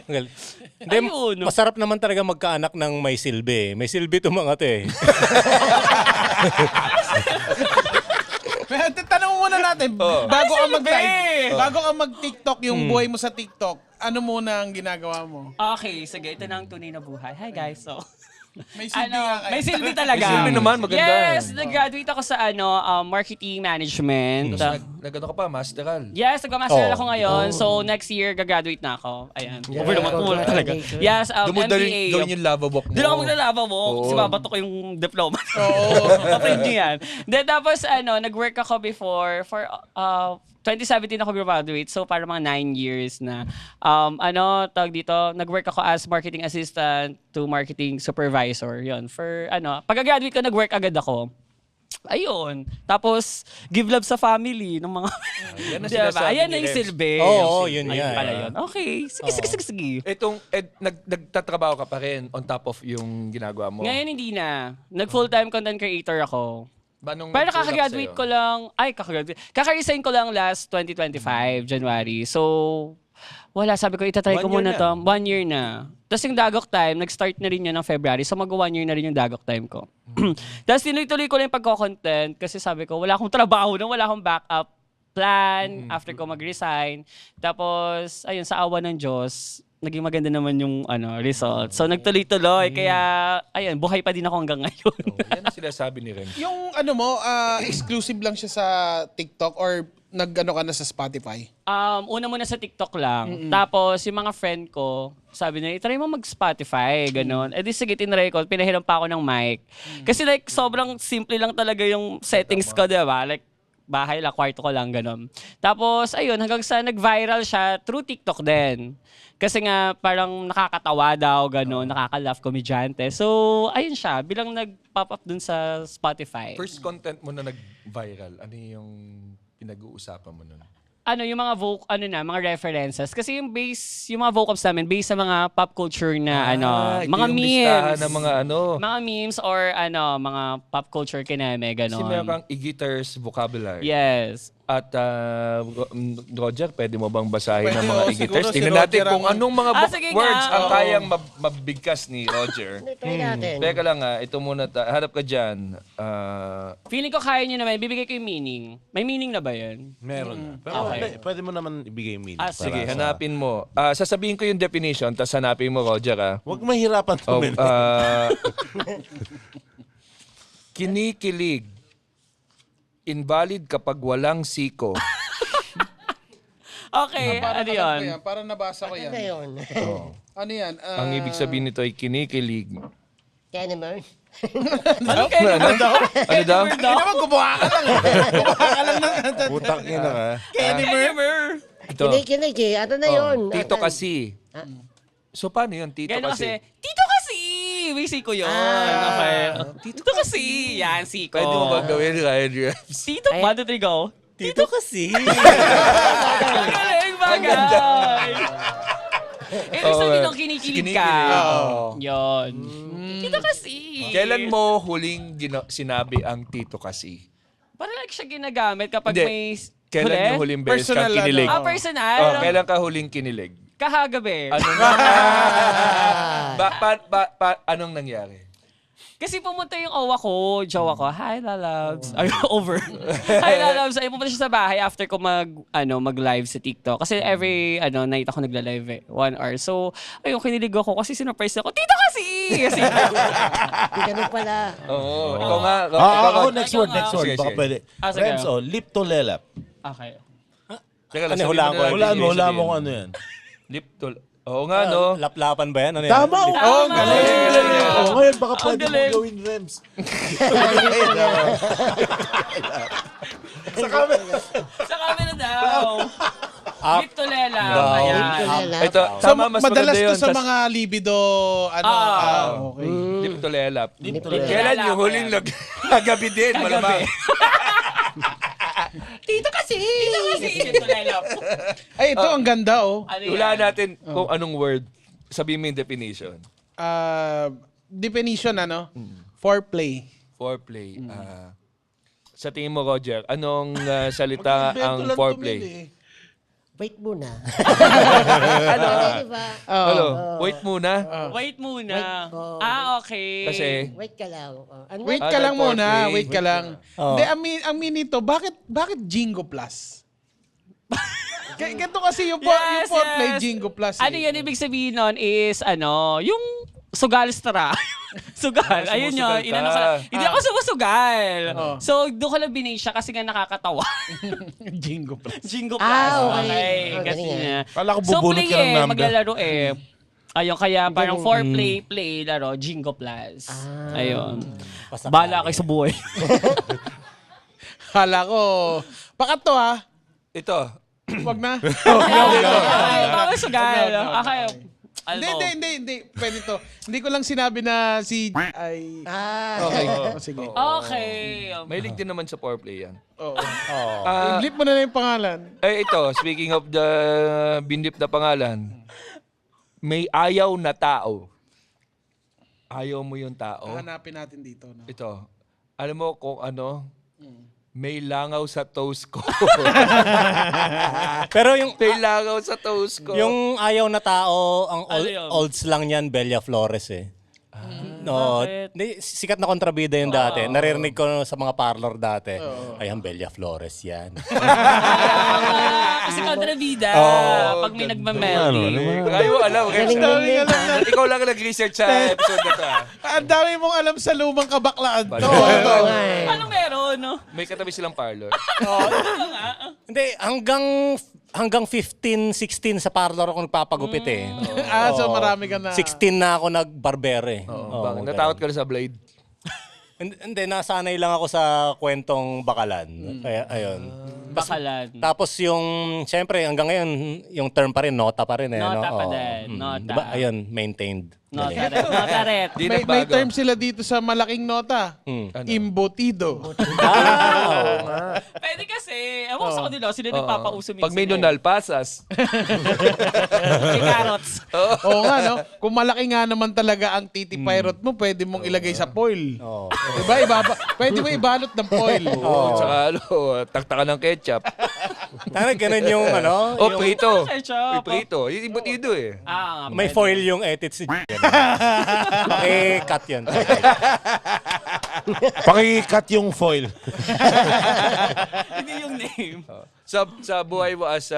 Hindi, Ayun. masarap naman talaga magkaanak ng may silbi. May silbi itong mga to eh. Tanong muna natin, bago ka mag-live, silbi? bago ka mag-TikTok, yung buhay mo sa TikTok, ano muna ang ginagawa mo? Okay, sige, ito na ang tunay na buhay. Hi guys, so... May silbi nga kayo. May silbi talaga. May silbi naman, maganda. Yes, nag-graduate ako sa marketing management. Nag-ano ka pa, masteral. Yes, nagpa-master Oh. ako ngayon. So, next year, gagraduate na ako. Ayan. Over naman ko talaga. Yes, Doon MBA. gawin yung lava walk mo. Doon ako maglalaba mo. Kasi babato ko yung diploma. Oo. Paprint nyo yan. Then, tapos, nag-work ako before for 2017 ako graduate. So, para mga 9 years na. Tawag dito, nag-work ako as marketing assistant to marketing supervisor. Yun. For, pagka-graduate ko, nag-work agad ako. Ayun. Tapos, give love sa family ng mga... Yan ang Diba? sinasabi Ayan ni na yung Rems. silbi. Oo, Yung silbi. yun Ayun yan. pala yun. Okay. Sige. Itong, nagtatrabaho ka pa rin on top of yung ginagawa mo. Ngayon hindi na. Nag-full-time content creator ako. Nung Pero nag-tulak kakagraduate sa'yo? ko lang, kaka-resign ko lang last 2025, January. So, wala, sabi ko, itatry ko 1 year muna na. to. 1 year na. Tapos yung Dagok Time, nag-start na rin yun ng February. So, mag-1 year na rin yung Dagok Time ko. Tapos tinuloy-tuloy ko lang yung pagko-content kasi sabi ko, wala akong trabaho na, wala akong backup plan after ko mag-resign. Tapos, ayun, sa awa ng Diyos, naging maganda naman yung result. So, nagtuloy-tuloy. Kaya, ayun, buhay pa din ako hanggang ngayon. Yan ang sinasabi ni Rems. Yung exclusive lang siya sa TikTok or nag-ano ka na sa Spotify? Una muna sa TikTok lang. Tapos, yung mga friend ko, sabi na, try mo mag-Spotify, gano'n. Eh di sige, tinry ko. Pinahiram pa ako ng mic. Kasi like, sobrang simple lang talaga yung settings ko, diba? Like, bahay lang, kwarto ko lang, gano'n. Tapos, ayun, hanggang sa nag-viral siya through TikTok din. Kasi nga, parang nakakatawa daw, gano'n, nakaka-laugh, komedyante. So, ayun siya, bilang nag-pop up dun sa Spotify. First content mo na nag-viral, ano yung pinag-uusapan mo nun? yung mga mga references. Kasi yung mga vocabs namin, based sa mga pop culture na, ito mga yung listahan memes. ng mga Mga memes or, mga pop culture kineme, Kasi meron ganon. kang e-guitars vocabulary. Yes. At Roger, pwede mo bang basahin Pwede, ang mga oo, e-guitars? siguro si Tingnan natin Roger kung ang- anong mga sige words nga, ang oo. kayang mabigkas ni Roger. Try natin. Teka lang ito muna. Harap ka dyan. Feeling ko kaya nyo naman, bibigay ko yung meaning. May meaning na ba yun? Meron na. Pero Okay. pwede mo naman ibigay yung meaning. Ah, Sige, para sa- hanapin mo. Sasabihin ko yung definition, tapos hanapin mo, Roger. Huwag mahirapan Oh, tumili. Kinikilig. Invalid kapag walang siko. Okay, Para ano alam ko yun? yan, para nabasa ko Ano yan. yun? Ano yan? Ang ibig sabihin nito ay kinikilig. Kennemer? Ano daw? Hindi naman, gumawa ka lang. Gumawa ka lang ng... Putang ina ka. Ito. Kinikilig eh. Ano na yun? Tito Asan? kasi. So paano yun? Tito Gano'n kasi. kasi, Tito kasi! May siko yun. Okay. Tito kasi! Yan, siko. Pwede mo ba gawin, Ryan Rems? Tito, 1, 2, 3, go. Tito kasi. Ang galing, bagay! Ibig sabihin nung kinikilig ka. Yun. Tito kasi. Kailan mo huling sinabi ang tito kasi? Parang like siya ginagamit kapag Hindi. may... Kailan Huli? yung huling beses Personal, kang kinilig? Ah, personal? Kailan ka huling kinilig? Kahagabi. Anong anong nangyari? Kasi pumunta yung owa ko, jowa ko, hi lalabs. Ay, over. Hi lalabs. Ay, pumunta siya sa bahay after ko mag-live sa TikTok. Kasi every night ako nagla-live 1 hour. So, ayun, kinilig ako kasi sinurprise ako, Tito kasi! Kasi, Hindi ganun pala. Oo. Ikaw nga. Ako next Ikaw word, nga. next word. Sige, Baka sige. pwede. Sige. Rems, lip to lelap. okay. Teka lang, Ano, sabihin hulaan mo ko? na lang, Hulaan ibig mo sabihin. kung ano yan. Lip to... Oo nga, no? Laplapan ba yan? Ano yan? Tama! Oo, galing. Oh, ngayon baka Ang pwede mo galing. gawin, Rems. Sa camera daw. Lip to lela. Ayan. Lelap. Ito, So, tama, mas madalas maganda yun. to sa mga libido, okay. Lip to lelap. Lip to lelap. Kailan yung huling nagabi din? Malamang. Tito kasi! Lip to lela. Ay, ito ang ganda, oh. Ano yan? Hulaan natin kung anong word. Sabihin mo yung definition. Definition, foreplay. Foreplay. Sa tingin mo, Roger, anong salita ang foreplay? Wait muna. Ano? Diba? Ano? Wait muna. Wait muna. Wait, Okay. Kasi, Wait ka lang. Ano? Wait Ah, ka lang foreplay. muna, wait ka lang. Oh. Hindi, ang meaning nito, bakit Jingo Plus? Ganito kasi yung foreplay Jingo Plus. Ano yan, ibig sabihin nun is, yung sugal stra. Sugal. Ayun yun. sumusugal ka. Inano ka. Hindi ako sumusugal. Oh. So, doon ko lang binay siya kasi nga nakakatawa. Jingo Plus. Jingo Plus. Okay. Oh, Kasi galing, nga. Kala ko So, bubunot play ka ng number. maglalaro Ayun, kaya parang play, laro, Jingo Plus. Ayun. Bahala kayo sa buhay. Hala ko. Baka to, ha? ito. Wag na. Ay, bawal sugal. Okay. Hindi. Pwede to. Hindi ko lang sinabi na si... Ay... Okay. Sige. Okay. Mahilig din naman sa foreplay yan. Oo. Ah, I-blip mo na yung pangalan. ito, speaking of the binlip na pangalan, may ayaw na tao. Ayaw mo yung tao. Hanapin natin dito. No? Ito. Alam mo kung ano? May langaw sa toast ko. Pero yung May langaw sa toast ko. yung ayaw na tao, ang Ano yun? olds lang yan, Bella Flores eh. No, Bakit? sikat na kontrabida yung dati. Naririnig ko sa mga parlor dati. Ay, ang Bella Flores yan. Kasi kontrabida. Pag may nagmamelting. Ayaw mo alam. Rex. Ikaw lang ang nag-research sa episode na to. Ang dami mong alam sa lumang kabaklaan to. Anong meron, no? May katabi silang parlor. Hindi, hanggang 15, 16 sa parlor ako nagpapagupit eh. So marami ka na. 16 na ako nagbarber eh. Oo, Bakit? Natakot ka na sa blade? Hindi, nasanay lang ako sa kwentong bakalan. Kaya, ayun. Bakalan. Tapos yung, siyempre, hanggang ngayon, yung term pa rin, nota pa rin eh. Nota no? pa Oo. din, nota. Diba? Ayun, maintained. Notaret. Di May nagbago. term sila dito sa malaking nota. Ano? Imbotido. Pwede kasi. Ewan ko sa kanila, sila nagpapauso minsan. Pag may nunal, pasas. May carrots. Oo nga, no? Kung malaki nga naman talaga ang titi pirate mo, pwede mong ilagay sa foil. Oo. Diba? Pwede mo ibalot ng foil. Tsaka taktakan ng ketchup. Tara, ganun yung ano. O, yung- prito. Ketchup. Prito. Yung imbutido eh. May foil yung edits ni cut yun. Pakikat yung foil. Hindi yung name. Sa buhay mo as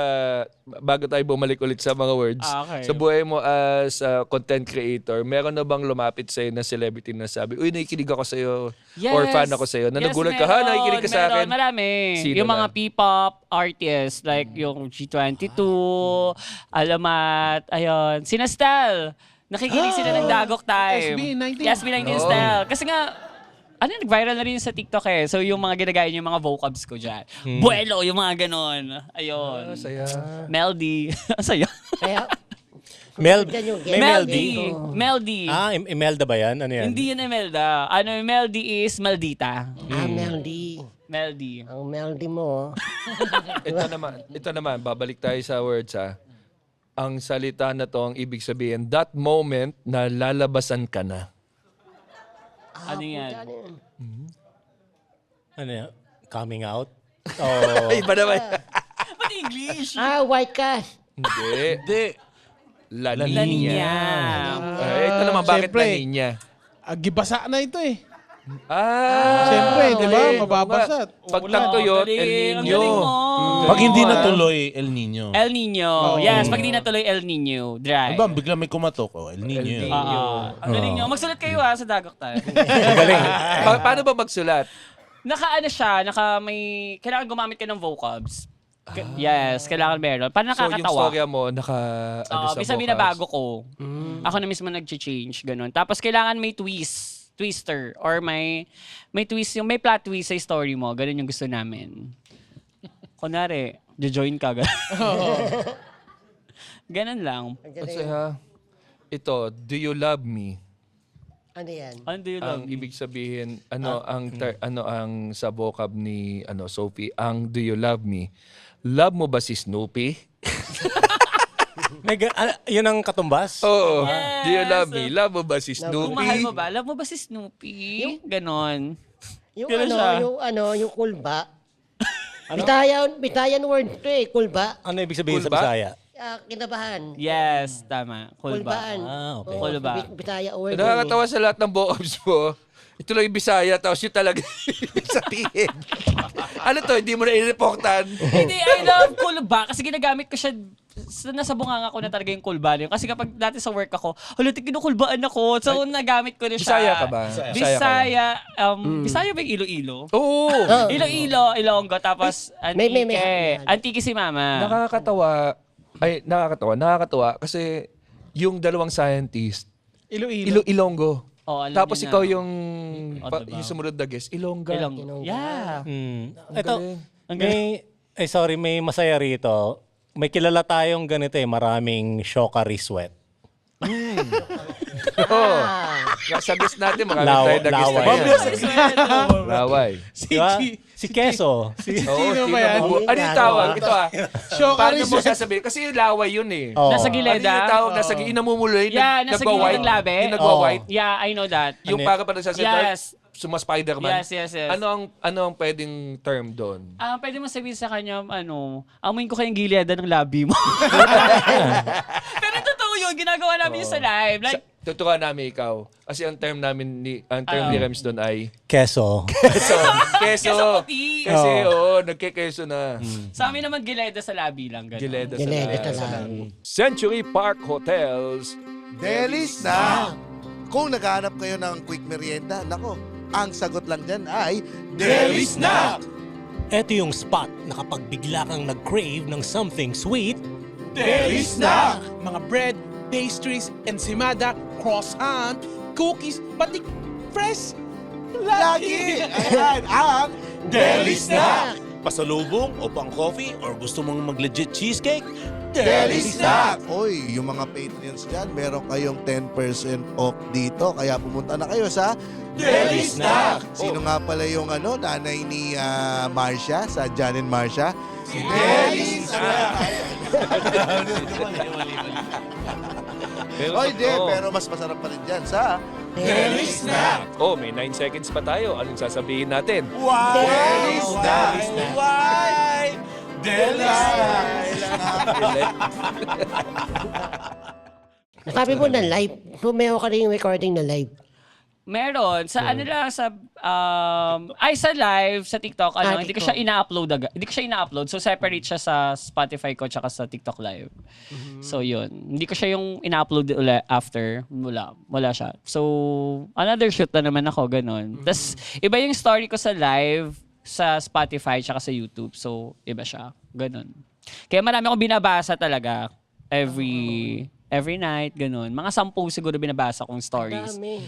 bago tayo bumalik ulit sa mga words, Okay. sa buhay mo as content creator, meron na bang lumapit sa'yo na celebrity na sabi, uy, nakikinig ako sa'yo or fan ako sa'yo? Na nagulat ka, ha, nakikinig ka sa akin? Marami. Sino Yung mga na? P-pop artists, like yung G22, Alamat, ayun, Sinastal. Nakikinig sila ng Dagok Time. SB19. SB19 style. Kasi nga, nag-viral na rin sa TikTok eh. So yung mga ginagaya niyo, yung mga vocabs ko dyan. Buelo, yung mga ganon. Ayun. Saya. Melody. Ang saya. Kaya, May Meldy. Melody. Imelda ba yan? Ano yan? Hindi yun Imelda. Melody is Maldita. Meldy. Melody. Ang Meldy mo. Ito naman, babalik tayo sa words ha. Ang salita na to, ang ibig sabihin, that moment na lalabasan ka na. Ano yan? Ano yan? Coming out? Oh. Ay, iba naman. Ba't English? White cash. Hindi. La La Nina. Nina. Ito naman, bakit Siyempre. La Nina? Gibasa na ito eh. Siyempre, di ba? Mababasa. Pag tagtuyot, Galing, El ang Nino. galing mo. Pag hindi natuloy, El Nino. El Nino. Yes, pag di natuloy El Nino. Dry. Diba, bigla may kumatok. Oh, El Nino. yun. Ang galing nyo. Magsulat kayo sa Dagok tayo. Galing. Paano ba magsulat? Siya, kailangan gumamit ka ng vocabs. Yes, kailangan meron. Para So, yung nakakatawa. storya mo, sa Ibig sabihin na vocals. bago ko. Ako na mismo nag-change, ganun. Tapos kailangan may twister, or may twist, yung may plot twist sa story mo. Ganun yung gusto namin. Kunwari, join ka. Ganun lang. Kasi ito, do you love me? Ano yan? Ano do you love? Ang ibig sabihin, ano ang sa vocab ni Sophie, ang do you love me? Love mo ba si Snoopy? Yun ang katumbas? Oo. Yes. Do you love me? Love mo ba si Kung Snoopy? mahal mo ba? Love mo ba si Snoopy? Ganon. Yung Kailan siya? yung kulba. Bitayan word to eh, kulba. Ano ibig sabihin sa Kulba? Bisaya? Kinabahan. Yes, tama. Kulbaan. Okay. Oo, Kulba. Bitaya word. Nakakatawa sa lahat ng vocabs mo. Ito lang yung Bisaya, tapos yun talaga ibig sabihin. Ano to, hindi mo na inireportan? Hindi, I love kulba kasi ginagamit ko siya. Nasa bunganga ko na talaga yung kulba na yun. Kasi kapag dati sa work ako, kinukulbaan ako. So, nagamit ko na siya. Bisaya ka ba? Bisaya. Bisaya ba yung Iloilo? Oo. Iloilo, Ilonggo, tapos May- Antique. Antique si Mama. Nakakatawa kasi yung dalawang scientist, Iloilo. Ilonggo. Oh, alam Tapos niyo ikaw na. yung diba? yung sumunod na guest, Ilongga. Ilonggo. Yeah. Ito, galing. may masaya rito. May kilala tayong ganito maraming shokari sweat. Oo. Sa guest natin, marami tayo na guest na Laway. yan. Laway. Diba? Si Keso. Sino ba yan? Ano yung tawag? Ito Shokari Paano mo sweat. sasabihin? Kasi yung laway yun eh. Oh. Nasa Ano gilid, yung tawag? Nasa yung namumuloy? Yeah, nasa gilid ng labi. Yung nagwa-white? Yeah, I know that. Yung para pa nagsasalita? Yes. Suma Spider-Man? Yes. Ano ang pwedeng term doon? Pwede mo sabihin sa kanya, amoyin ko kayong gilida ng labi mo. Pero totoo yun, ginagawa namin yun sa live. Like, Tutukan namin ikaw. Kasi ang term ni Rems doon ay Keso. keso. Keso puti. Kasi nagke-keso na. sa amin naman gileda sa labi lang. Ganun. Gileda Gileda sa talaga. Century Park Hotels. Delis na! Kung naghahanap kayo ng quick merienda, nako, ang sagot lang dyan ay Delis na! Ito yung spot na kapag bigla kang nag-crave ng something sweet, Delis na! Mga bread, pastries, ensimada, croissant, cookies, batik, fresh. Lagi! Ayan, ang Delis na! pasalubong o pang coffee or gusto mong mag-legit cheesecake, Deli Snack! Oy, yung mga Patreons dyan, meron kayong 10% off dito. Kaya pumunta na kayo sa Deli Snack! Sino nga pala yung nanay ni Marcia, sa Jan and Marcia? Si Deli Snack! Oy, pero mas masarap pa rin dyan sa Deli Snack! Oh, may 9 seconds pa tayo. Anong sasabihin natin? Deli Snack! Why? Deli Sabi mo na live. So, meron ka rin recording na live. Meron. Sa ano lang, sa live, sa TikTok, hindi ko siya ina-upload agad. Hindi ko siya ina-upload. So, separate siya sa Spotify ko tsaka sa TikTok live. So, yun. Hindi ko siya yung ina-upload ulit after. Wala siya. So, another shoot na naman ako, ganun. Tapos, iba yung story ko sa live, sa Spotify tsaka sa YouTube. So, iba siya. Ganun. Kaya marami akong binabasa talaga every night, ganun. Mga 10 siguro binabasa kong stories. Dami.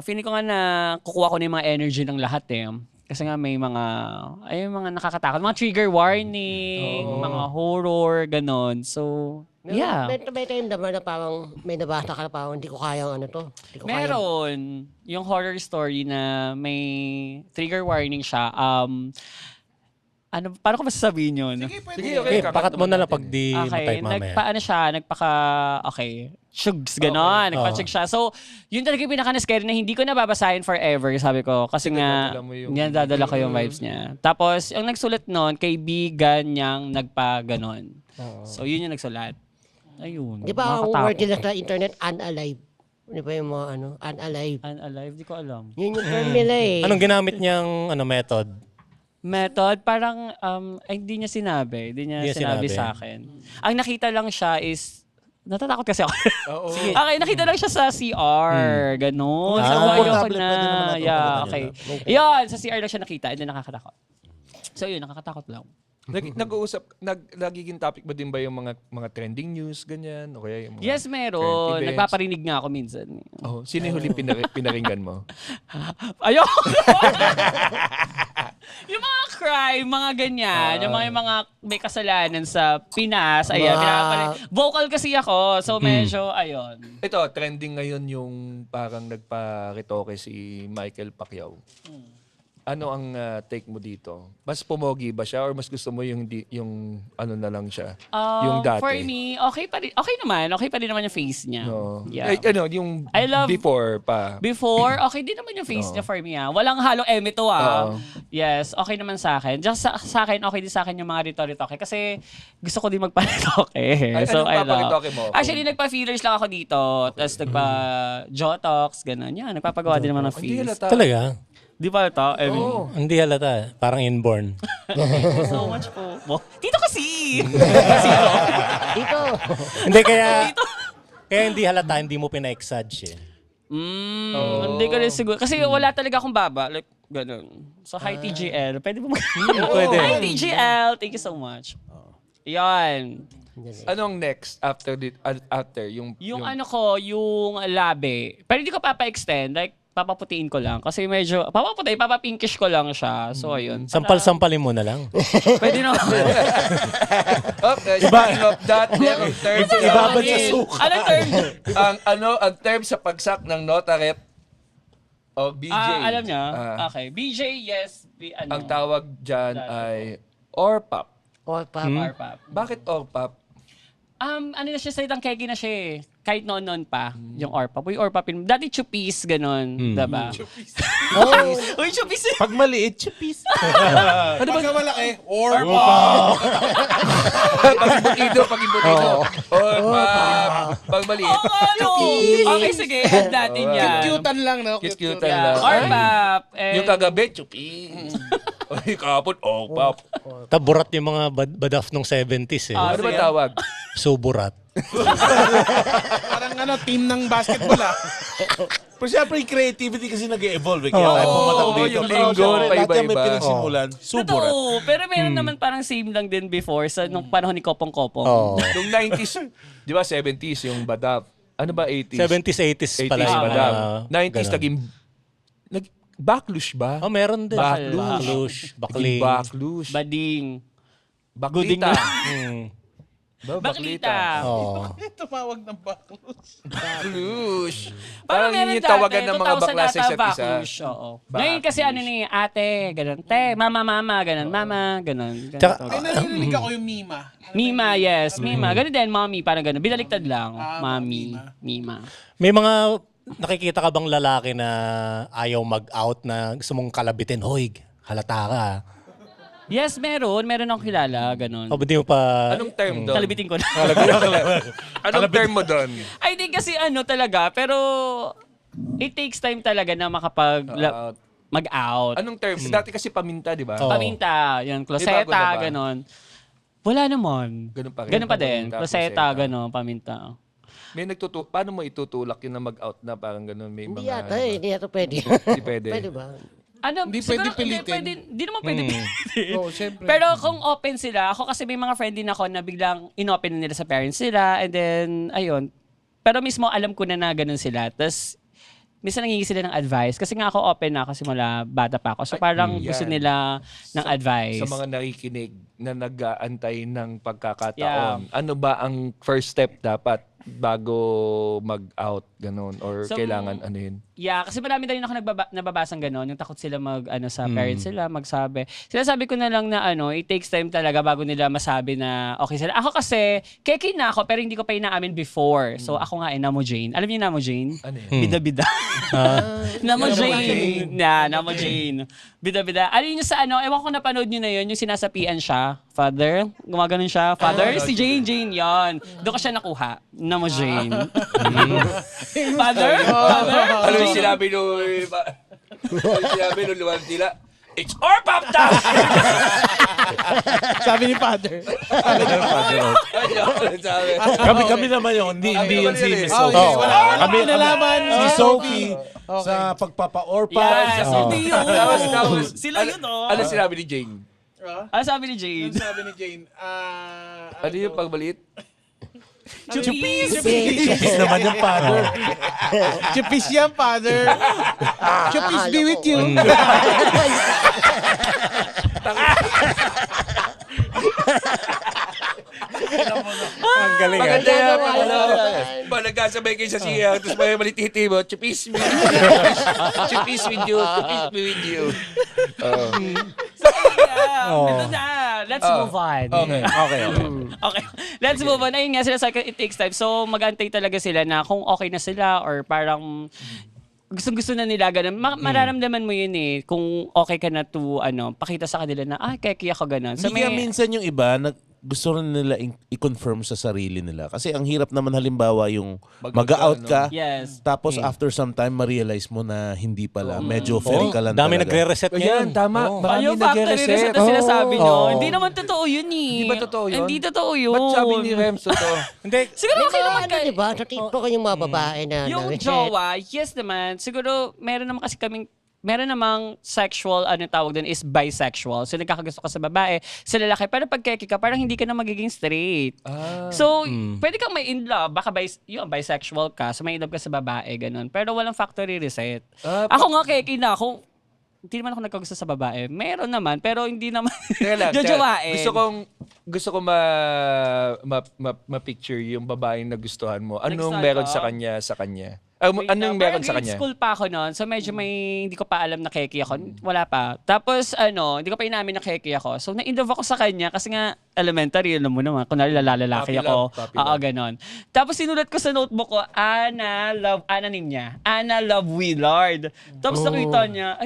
Feeling ko nga na kukuha ko na yung mga energy ng lahat eh. Kasi nga may mga nakakatakot. Mga trigger warning, mga horror, ganun. So, yeah. May time naman na parang may nabasa ka na parang hindi ko kaya Hindi ko kaya. Meron. Yung horror story na may trigger warning siya. Paano ko masasabihin yun? Sige, Okay, pakat mo na lang pag di Okay, matype mamaya. shugs, gano'n. Nagpa-check siya. So, yun talaga yung pinaka-scary na hindi ko nababasahin forever, sabi ko. Kasi nga, dadala ko yung vibes niya. Tapos, yung nagsulat nun, kaibigan niyang nagpa-ganon. So, yun yung nagsulat. Ayun. Di ba ang nakakatakot. word nila sa internet, unalive? Di ba yung mga unalive? Unalive? Di ko alam. Yun yung term nila eh. Anong ginamit niyang method? Method, parang hindi niya sinabi. Hindi niya sinabi sa akin. Ang nakita lang siya is, natatakot kasi ako. Okay, nakita lang siya sa CR. Ganon. So, ayoko komportable, pwede naman na. natin Yeah, pagkakataon. okay. Yan, sa CR lang siya nakita. And then nakakatakot. So, yun, nakakatakot lang. Nagiging topic mo din ba yung mga trending news, ganyan? O kaya yung mga Yes, meron. current events? Nagpaparinig nga ako minsan. Oh, sino yung huling pinaringgan mo? Ayoko! Yung mga crime, mga ganyan, yung mga may kasalanan sa Pinas, ayan, vocal kasi ako, so medyo, ayun. Ito, trending ngayon yung parang nagpa-retoke si Michael Pacquiao. Ano ang take mo dito? Mas pumogi ba siya or mas gusto mo yung ano na lang siya? Yung dati? For me, okay pa rin. Okay naman. Okay pa rin naman yung face niya. No. Yeah. Yung I love- before pa. Before, okay din naman yung face niya for me. Walang halong eme to Yes, okay naman sa akin. Just sa akin, okay din sa akin yung mga rito-ritoke. Kasi gusto ko din magpa-ritoke. So, I love. nagpaparitoke mo? Actually, nagpa-fillers lang ako dito. Tapos nagpa-jotox, gano'n. Yan, nagpapagawa din naman ng Hindi face. halata. Talaga? Di ba ito? Hindi halata. Parang inborn. Thank you so much po. Dito kasi! Dito. Hindi kaya hindi halata, hindi mo pina-exage eh. Hindi ko rin siguro. Kasi wala talaga akong baba. Like, ganun. So, hi TGL. Pwede ba Pwede. Hi TGL. Thank you so much. Yan. Anong next after yung Yung labi. Pero hindi ko papa-extend. Like, papaputiin ko lang. Kasi medyo, papapinkish ko lang siya. So, ayun. Sampal-sampalin mo na lang. Pwede na. Speaking of that, merong term Ibabad sa suka. Anong term? ang term sa pagsak ng nota rep o BJ. Alam niya? Ah, Okay. BJ, yes. ang tawag dyan ay ORPAP. Or pa. Arpap. Bakit ORPAP? Ano na siya, salitang kegi na siya eh. Kahit noon pa, yung Orpap. Uy, Orpapin. Dati chupis, ganun. Diba? Uy, chupis. Pag maliit, chupis. Ano ba malaki? Or Pag-ibutido. ORPAP. Pag maliit. Okay, sige. Add natin yan. Cute-cutean lang, no? Cute-cutean Yeah. lang. Orpap. Yung kagabi, chupis. Ay, kapon, ORPAP. Taburat yung mga badaf nung 70s eh. Ano ba tawag? Suburat. Parang team ng basketball Pero syempre, yung creativity kasi nag-evolve. Kaya Oo. ay pumatak dito. Yung linggo, Lahat yan may paiba-iba. pinagsimulan. Suburat. Totoo. Pero meron naman parang same lang din before sa nung panahon ni Kopong-Kopong. Oh. Nung 90s, di ba 70s yung Badab. Ano ba 80s? 70s, 80s pala 80s yung Badab. mga 90s ganun. naging Baclush ba? Oh, meron din. Baclush. Bakling. Baclush. Bading. Baklita. Hmm. Baklita. Oh. Tumawag ng baklus. Baclush. Parang meron yun yung tawagan dati, ng mga 2000 bakla sa ata, isa't isa. backlush, oo. Ngayon kasi ano ni ate, ganun. Te, mama, ganun. Mama, ganun. Tsaka- Ay, narinig ako yung Mima. Mima, yes. Mima. Ganun din, mommy. Parang ganun. Binaliktad lang. Ah, Mami. Mima. May mga nakikita ka bang lalaki na ayaw mag-out na gusto mong kalabitin? Hoy, halata ka. Yes, meron. Meron akong kilala. Ganun. O, di mo pa... Anong term doon? Kalabitin ko na. Anong term mo doon? I think kasi ano talaga, pero it takes time talaga na mag-out. Anong term? Dati kasi paminta, di ba? Oo. Paminta, yun, May bago kloseta, na ba? ganun. Wala naman. Ganun pa rin. Ganun pa din. Paminta, Kloseta, kloseta. ganun, paminta. May paano mo itutulak yun na mag-out na parang gano'n? May Hindi mga... yata hindi yata pwede. Hindi pwede. Pwede ba? Ano, Hindi siguro, pwede pilitin. Hindi naman pwede pilitin. Oo, syempre. Pero kung open sila, ako kasi may mga friend din ako na biglang inopen nila sa parents nila and then, ayun. Pero mismo alam ko na ganun sila. Tapos, minsan nangingi sila ng advice. Kasi nga ako open na ako simula bata pa ako. So parang yan. gusto nila ng advice. Sa mga nakikinig na nag-aantay ng pagkakataon, Yeah. ano ba ang first step dapat bago mag-out, ganun? Or So, kailangan ano yun? Yeah, kasi marami din ako nababasang gano'n, yung takot sila sa parents sila, magsabi. Sinasabi ko na lang na it takes time talaga bago nila masabi na okay sila. Ako kasi, keki na ako, pero hindi ko pa inaamin before. So ako nga, Namo Jane. Alam niyo Namo Jane? Ano yun? Bida-bida. Namo Jane. Namo Jane. Bida-bida. Alam niyo sa ewan ko napanood niyo na yun, yung sinasapian siya, father. Gumaganon siya, father. Si Jane, yon. Doon ko siya nakuha. Namo Jane. Father? Father? Ano yung sinabi nung... ano yung sinabi nung luwan sila? It's our baptism! Sabi ni Father. Ano sabi? Kami naman yun. Hindi yun si Miss Oh, Sophie. okay. Wala kinalaman. Si Sophie sa pagpapa-orphan. Yes, sa- hindi yun. Tapos, Sila yun, Ano sinabi ni Jane? Ano sabi ni Jane? Sabi ni Jane, Ano yung pagbalit? Chupis! Chupis naman yung father. Chupis yan, Father. Chupis be with you. Ang galing ah. Maganda yan. Wala. Pag nagkasabay kayo sa siya, tapos may malititi mo, chupis me. Chupis with you. Chupis me with you. Ito na. Let's move on. Okay. Okay. Let's move on. Ayun nga, sila sa it takes time. So, mag-antay talaga sila na kung okay na sila or parang gusto na nila ganun. Mararamdaman mo yun eh. Kung okay ka na to, pakita sa kanila na, kaya ako ganun. So, Hindi kaya minsan yung iba, gusto rin nila i-confirm sa sarili nila. Kasi ang hirap naman halimbawa yung mag-out ka, Yes. tapos after some time, ma-realize mo na hindi pala. Medyo fairy ka lang Dami talaga. nagre-reset Ayan, ngayon. tama. Marami Yung factory reset nag-reset. na sinasabi nyo. Oo. Hindi naman totoo yun eh. Hindi ba totoo yun? Hindi totoo yun. Ba't sabi ni Rems totoo? Hindi. Siguro May okay mga naman kayo. diba? Sa TikTok yung mga babae na Yung na-reset. jowa, yes naman. Siguro, meron namang sexual, tawag din, is bisexual. So, nagkakagusto ka sa babae, sa lalaki. Pero pag keki ka, parang hindi ka na magiging straight. So, pwede kang may in love. Baka yung bisexual ka, so may in love ka sa babae, ganun. Pero walang factory reset. Ako nga keki na ako. Hindi naman ako nagkagusto sa babae. Meron naman, pero hindi naman. Teka lang. Jojowain. Gusto ko ma-picture yung babaeng nagustuhan mo. Anong Nagustuhan meron ko? sa kanya? Anong meron sa kanya? Grade school pa ako noon, so medyo hindi ko pa alam na keki ako. Wala pa. Tapos hindi ko pa inamin na keki ako. So na-inlove ako sa kanya kasi nga elementary, alam mo naman, kunwari lalaki Puppy ako. love, puppy Oo, love. ganon. Tapos sinulat ko sa notebook ko, Anna Love Willard. Tapos nakita niya,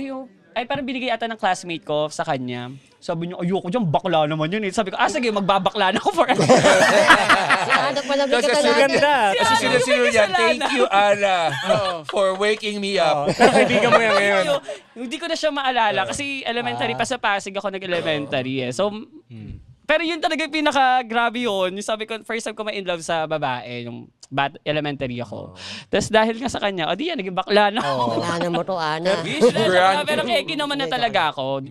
ay parang binigay ata ng classmate ko sa kanya. Sabi niya, ayoko dyan, bakla naman yun eh. Sabi ko, sige, magbabakla na ako forever. Si Ana pala may Kasi kasalanan. Ganda. Kasi sino niya, thank you, Ana, for waking me up. Pero kaibigan mo yan ngayon. Hindi ko na siya maalala kasi elementary pa sa Pasig ako nag-elementary eh. So, pero yun talaga yung pinaka-grabe yun. Yung sabi ko, first time ko ma-in love sa babae, yung elementary ako. Tapos dahil nga sa kanya, di yan, naging bakla na ako. Kasalanan mo to, Ana. Pero keki naman na talaga ako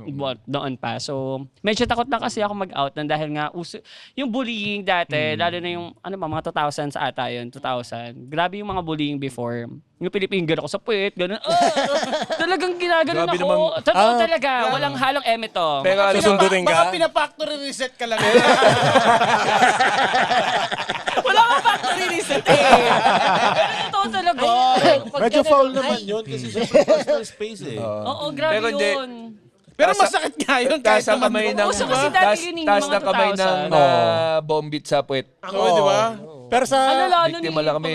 noon pa. So, medyo takot lang kasi ako mag-out dahil nga yung bullying dati, lalo na yung mga 2000 sa ata yun, 2000. Grabe yung mga bullying before. Yung pinipinger ako sa puwet, gano'n. Talagang ginaganon Grabe ako. naman. Totoo talaga. Walang halong eme to. Pero alam mo, Susunduin Baka ka? pina-factory reset ka lang. Wala ka factory reset eh. Pero totoo talaga. Medyo foul naman yun kasi syempre personal space eh. Oo, grabe Pero hindi. yun. Pero masakit nga yun kahit taas ang naman. kamay ng Uso kasi dati yun yung taas mga ng kamay ng 2000. bombit sa puwet. Oo, di ba? Pero sa Lalo Biktima lang kami.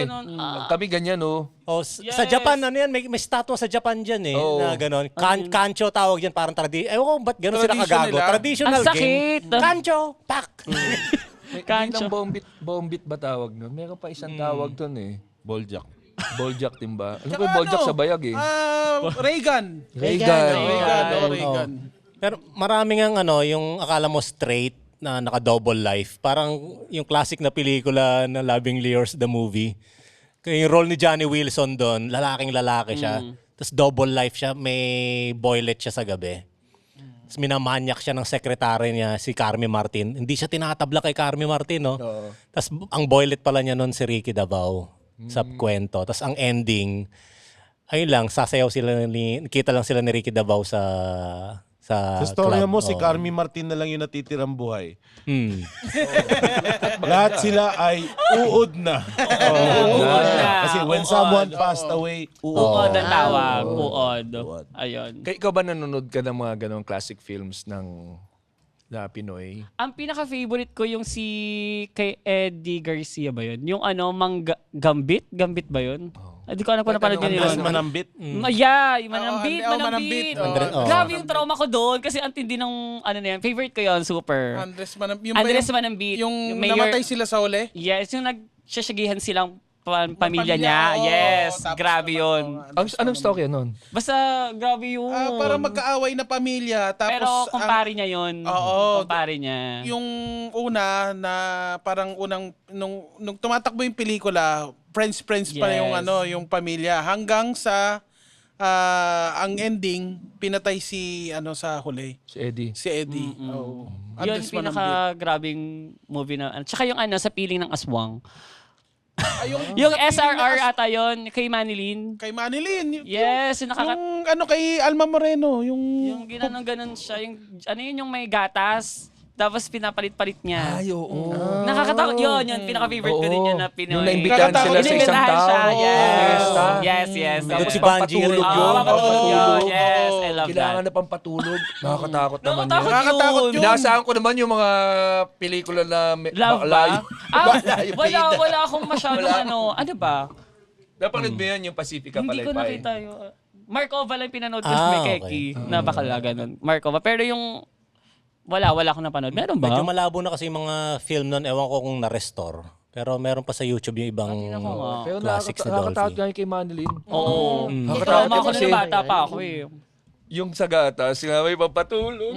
Kami ganyan, oh. sa Japan ano yan, may statwa sa Japan diyan eh Oo. na gano'n. Kancho tawag diyan, parang ewan ko ba't gano'n sila Tradition kagago. nila. Traditional Ang sakit. game. Kancho, pak. Kancho. Bombit ba tawag nun? Meron pa isang tawag dun eh. Boljak. Boljak din ba? Ano Tsaka ba yung boljak ano, sa bayag eh? Reagan. Reagan. Reagan. Pero maraming ang yung akala mo straight na naka-double life. Parang yung classic na pelikula na Loving Leors the movie. Kaya yung role ni Johnny Wilson doon, lalaking lalaki siya. Tapos double life siya, may boylet siya sa gabi. Tapos minamanyak siya ng sekretary niya, si Carmi Martin. Hindi siya tinatabla kay Carmi Martin, no? Tapos ang boylet pala niya noon si Ricky Davao sa kwento. Tapos ang ending, ayun lang, sasayaw sila kita lang sila ni Ricky Davao sa Sa storya club. mo, si Oo. Carmi Martin na lang yung natitirang buhay. Hmm. Lahat sila ay uod na. Uod na. Kasi when someone passed away, uod. Uod ang tawag. Uod. Ayun. Kaya ikaw ba nanonood ka ng mga ganong classic films ng Pinoy? Ang pinaka-favorite ko yung si kay Eddie Garcia ba yun? Yung Gambit? Gambit ba yun? Hindi ko alam kung napanood yun Andres yun. Manambit. Yeah, yung Manambit, Oo, Manambit. Manambit. Grabe yung trauma ko doon kasi ang tindi ng ano na yan. Favorite ko yun, super. Andres Manambit. Yung ba Andres yung- Manambit. Yung mayor- namatay sila sa uli? Yes, yung nagsasyagihan silang pamilya Pamilya, niya. oo. Yes, Tapos grabe naman, yun. Anong storya nun? Basta grabe yun. Para magkaaway na pamilya. Tapos Pero kumpare niya yun. Oo. Kumpare niya. yung una na parang nung tumatakbo yung pelikula, friends pa Yes. yung pamilya hanggang sa ang ending pinatay si sa huli, Si Eddie. si Eddie. Oo. Yun, Andres Manambit. pinaka-grabing movie na. Tsaka yung sa piling ng aswang. Yung Yung sa piling SRR na ata yun, kay Manilyn. kay Manilyn. Yes, yung Yung kay Alma Moreno, yung ginanon siya, yung yung may gatas. Tapos pinapalit-palit niya. Ay, oo. Nakakatakot yun, pinaka-favorite ko din yun na Pinoy. Yung naimbitahan Nakakatakot sila sa isang Inimbitahan tao. siya, yes. Fiesta. Yes. Doon Tapos si Banji rin. pampatulog Oo, yun. papatulog yun. Pampatulog. Yes, I love Kailangan that. na pampatulog. Nakakatakot naman yun. Nakakatakot yun. yun. Inaasahan ko naman yung mga pelikula na Love layo. ba? Wala akong masyadong ano ba? Napanood mo yun yung Pacifica Hindi ko Palaypay. nakita yung... Markova lang pinanood ko Ah, sa may okay. Keki na bakala ganun. Markova. Pero yung... Wala akong napanood. Meron ba? Medyo malabo na kasi yung mga film nun, ewan ko kung na-restore. Pero meron pa sa YouTube yung ibang Pero classics ni nakakatakot Dolphy. nga yung kay Manilyn. Oo. Nakakatakot Trauma ako kasi nung bata pa ako eh. yung sa gatas, nga may pampatulog.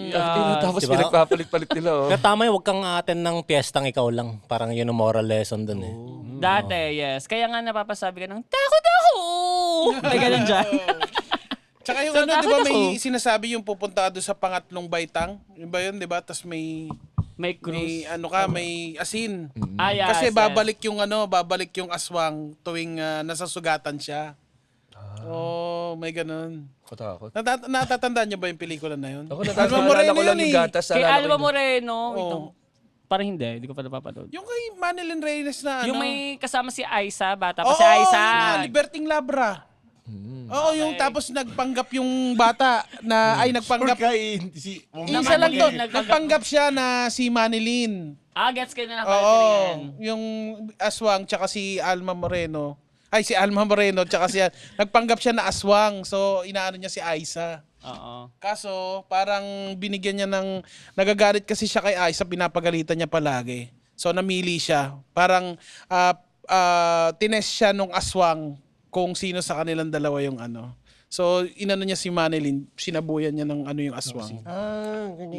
Tapos Diba? pinagpapalit-palit nila. Oh. Pero tama yun, huwag kang attend ng piyestang ikaw lang. Parang yun ang moral lesson dun eh. Dati, yes. Kaya nga napapasabi ka ng, takot ako! May ganun dyan. Tsaka yung So, di ba takot may ako. sinasabi yung pupunta doon sa pangatlong baitang? Yun ba yun, di ba? Tapos may May cruise. may asin. Yes, Kasi yes. babalik yung aswang tuwing nasasugatan siya. Oh, may ganun. Katakot. Natatandaan niyo ba yung pelikula na yun? Ako Alma naalala Moreno ko lang yun yung eh. gatas. Kay naalala ko Alma yun. Moreno. Wait Oo. lang. Parang hindi ko pa napapanood. Yung kay Manilyn Reyes na Yung ano? may kasama si Aiza, bata pa Oo, si Aiza. yun nga, Liberting Labra. Oo, yung tapos nagpanggap yung bata na nagpanggap. Isa lang doon. Nagpanggap siya na si Manilyn. Gets ko na Oo, napanood. yung aswang tsaka si Alma Moreno. Ay, si Alma Moreno tsaka siya. Nagpanggap siya na aswang. So, inaano niya si Aiza. Oo. Kaso, parang binigyan niya ng... Nagagalit kasi siya kay Aiza, pinapagalitan niya palagi. So, namili siya. Parang tinest siya nung aswang kung sino sa kanilang dalawa yung ano. So, inano niya si Manilyn, sinabuyan niya ng yung aswang.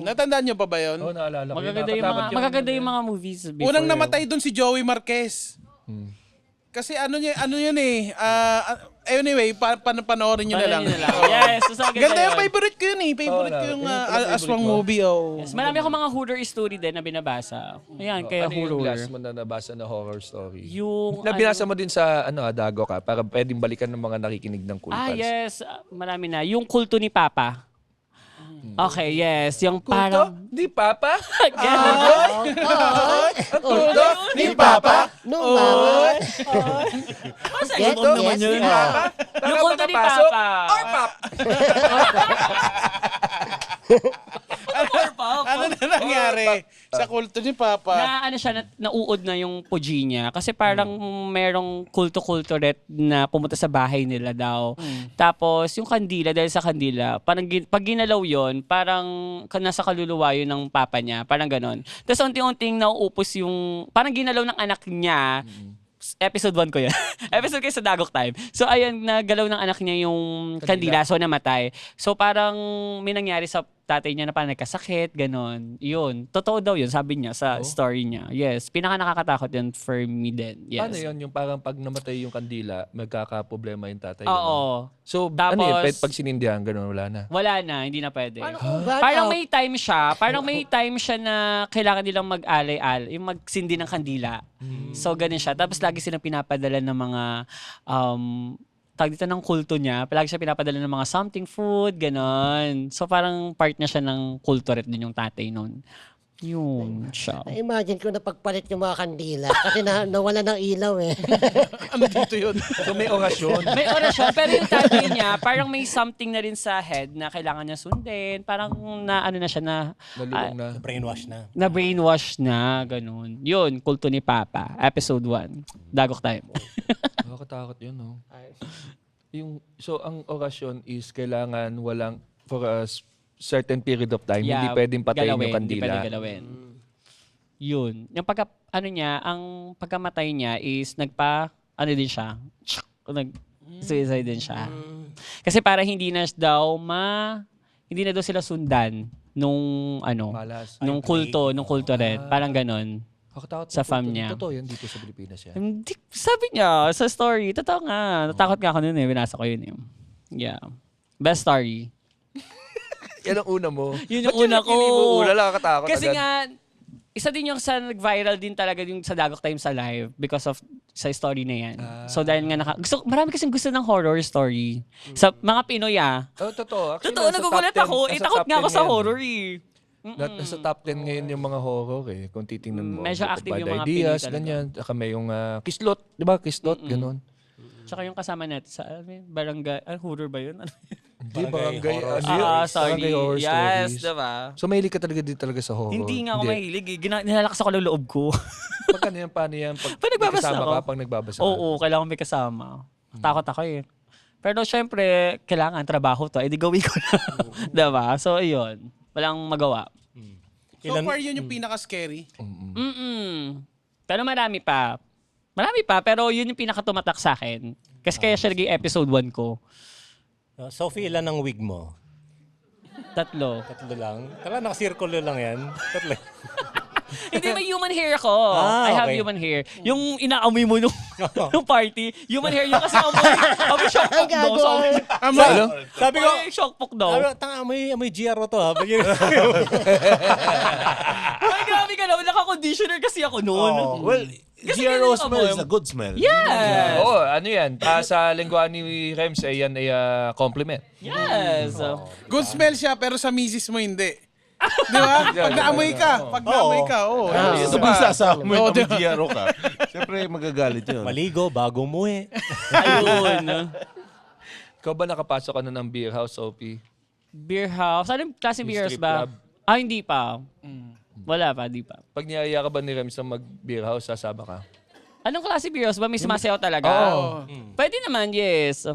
Natandaan niyo pa ba yun? Oo, naalala ko. Magaganda yung mga movies before. Unang namatay doon si Joey Marquez. Kasi ano yun eh. Anyway, panoorin nyo na lang. Yes, so Ganda yung favorite ko yun eh. Favorite ko yung Aswang movie. Oh. Yes, marami akong mga horror story din na binabasa. Ayan, kaya Ano yung horror. last mo na nabasa na horror story? Yung Nabinasa mo din sa Dago ka para pwedeng balikan ng mga nakikinig ng Cool Pals. yes. Marami na. Yung kulto ni Papa. Okay, yes. Yung parang... Di Papa? Kulto ni Papa. No, mama. Yes, Naman yes. yun. Papa? Yung kulto ni Papasok? Papa. Or Pap? Ano na nangyari sa kulto ni Papa? Na ano siya, nauud na yung puji niya. Kasi parang merong kulto-kulto ret na pumunta sa bahay nila daw. Tapos yung kandila, dahil sa kandila, parang pag ginalaw yun, parang nasa kaluluwa yun ng papa niya. Parang ganon. Tapos unti-unting nauupos yung, parang ginalaw ng anak niya. Episode 1 ko yan. Episode kayo sa Dagok Time. So, ayun, nagalaw ng anak niya yung kandila. So, namatay. So, parang may nangyari sa tatay niya na parang nagkasakit, ganon. Yun. Totoo daw yun, sabi niya sa story niya. Yes. Pinaka nakakatakot yun for me din. Yes. Paano yun? Yung parang pag namatay yung kandila, magkakaproblema yung tatay. Oo. Ganun. So, Tapos- ano yun? Pag sinindihan, gano'n, wala na. Wala na, hindi na pwede. Paano? Parang may time siya na kailangan nilang mag-alay-alay, yung magsindi ng kandila. So, ganun siya. Tapos lagi silang pinapadala ng mga, tawag dito ng kulto niya, palagi siya pinapadala ng mga something food, ganun. So, parang part na siya ng kulto rin din yung tatay nun. Yun siya. Imagine ko na pagpalit yung mga kandila kasi nawala ng ilaw eh. Ano dito yun? So, may orasyon. May orasyon, pero yung tatay niya, parang may something na rin sa head na kailangan niya sundin. Parang na ano na siya na, Nalulong na. Brainwash na. na brainwash na, ganun. Yun, kulto ni Papa, episode 1. Dagok Time. Nakakatakot yun, no? So, ang orasyon is kailangan walang, for a certain period of time, hindi pwedeng patayin yung Hindi kandila. pwedeng galawin. Yun. Yung ang pagkamatay niya is din siya, nag-suicide din siya. Kasi para hindi na daw sila sundan nung Malas. nung kulto rin. Parang ganon. Nakakatakot Sa yung fam kulto. niya. Totoo yan dito sa Pilipinas yan. Hindi, sabi niya sa story, totoo nga. Natakot nga ako nun eh. Binasa ko yun eh. Yeah. Best story. Yan ang una mo. Yun yung Ba't una ko. hindi mo una? Nakakatakot Kasi agad. nga, isa din yung sa nag-viral din talaga yung sa Dagok Time sa live because of sa story na yan. So dahil nga marami kasing gusto ng horror story. Sa mga Pinoy Oh, totoo. Actually, Totoo, nasa nagugulat top 10 ako. nasa Takot top nga ako 10 sa ngayon. horror eh. Nasa top 10 ngayon yung mga horror eh. Kung titingnan mo. Medyo Bad active yung mga Ideas, Pinoy talaga. ganyan. Saka may yung Kislot. Di ba? Kislot, ganun. Tsaka yung kasama natin sa barangay, horror ba yun? Hindi, Barangay barangay. horror. Ano yun? Sorry. Barangay horror Yes, stories. diba? So, mahilig ka talaga din talaga sa horror? Hindi nga ako mahilig eh. Nilalakas ako ng loob ko. Pagkano yan? Paano yan? Pag Pag nagbabasa kasama ako. ka, pag nagbabasa ka. Oo, kailangan may kasama. Takot ako eh. Pero syempre, kailangan trabaho to. Di gawin ko na. Diba? So, ayun. Walang magawa. So far yun yung pinaka-scary. Pero marami pa. Pero yun yung pinakatumatak sa akin. Kasi kaya siya naging episode 1 ko. Sophie, ilan ang wig mo? 3. 3 lang? Tara, nakasirkulo lang yan. 3. Hindi, may human hair ako. Ah, I have okay. human hair. Yung inaamoy mo nung party, human hair yung kasi amoy shock pok daw. So, Sabi ko, amoy shock pok daw. amoy GRO to ha. Ay, grabe ka naman. Naka-conditioner kasi ako noon. Well, Kasi GRO ganun smell ako. is a good smell. Yes! Oo, ano yan? Sa lingwa ni Rems, yan ay compliment. Yes! Good smell siya pero sa misis mo hindi. Di ba? Pag naamoy ka. Oo. Ito ba sasama mo yung GRO ka? Siyempre, magagalit yun. Maligo, bago umuwi. Ayun. Ikaw ba nakapasok ka na ng beer house, Sophie? Beer house. Anong klaseng Yung beer house strip ba? club? Hindi pa. Wala pa, di pa. Pag niyaya ka ba ni Rems na mag-beer house, sasama ka? Anong klase beer house ba? May sumasayaw talaga? Oo. Pwede naman, yes.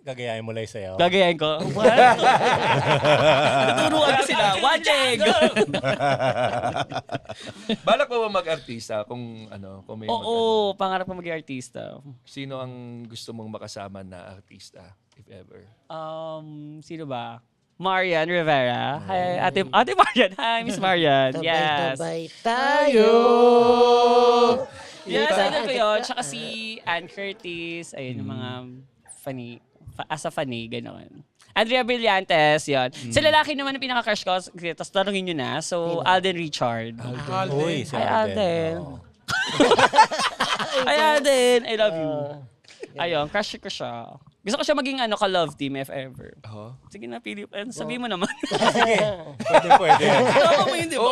Gagayahin mo lang sa'yo. Gagayahin ko. What? Naturuan ko sila. One leg! Balak mo ba mag-artista kung may Oo, pangarap ko maging artista. Sino ang gusto mong makasama na artista, if ever? Sino ba? Marian Rivera. Hi, Ate Marian. Hi, Miss Marian. Yes. Sabay-sabay tayo. Yes, idol ko yun. Tsaka si Ann Curtis, ayun, yung mga funny, as a funny, gano'n. Andrea Brillantes, yun. Sa lalaki naman ang pinaka-crush ko, tapos tanongin nyo na. So, Alden Richard. Uy, si Ay, Alden. Alden. Oo. Ay, Alden, I love you. Ayun, crush ko siya. Gusto ko siya maging ka-love team if ever. Sige na, Philip. Sabihin mo naman. Pwede. Tama mo yun, di ba?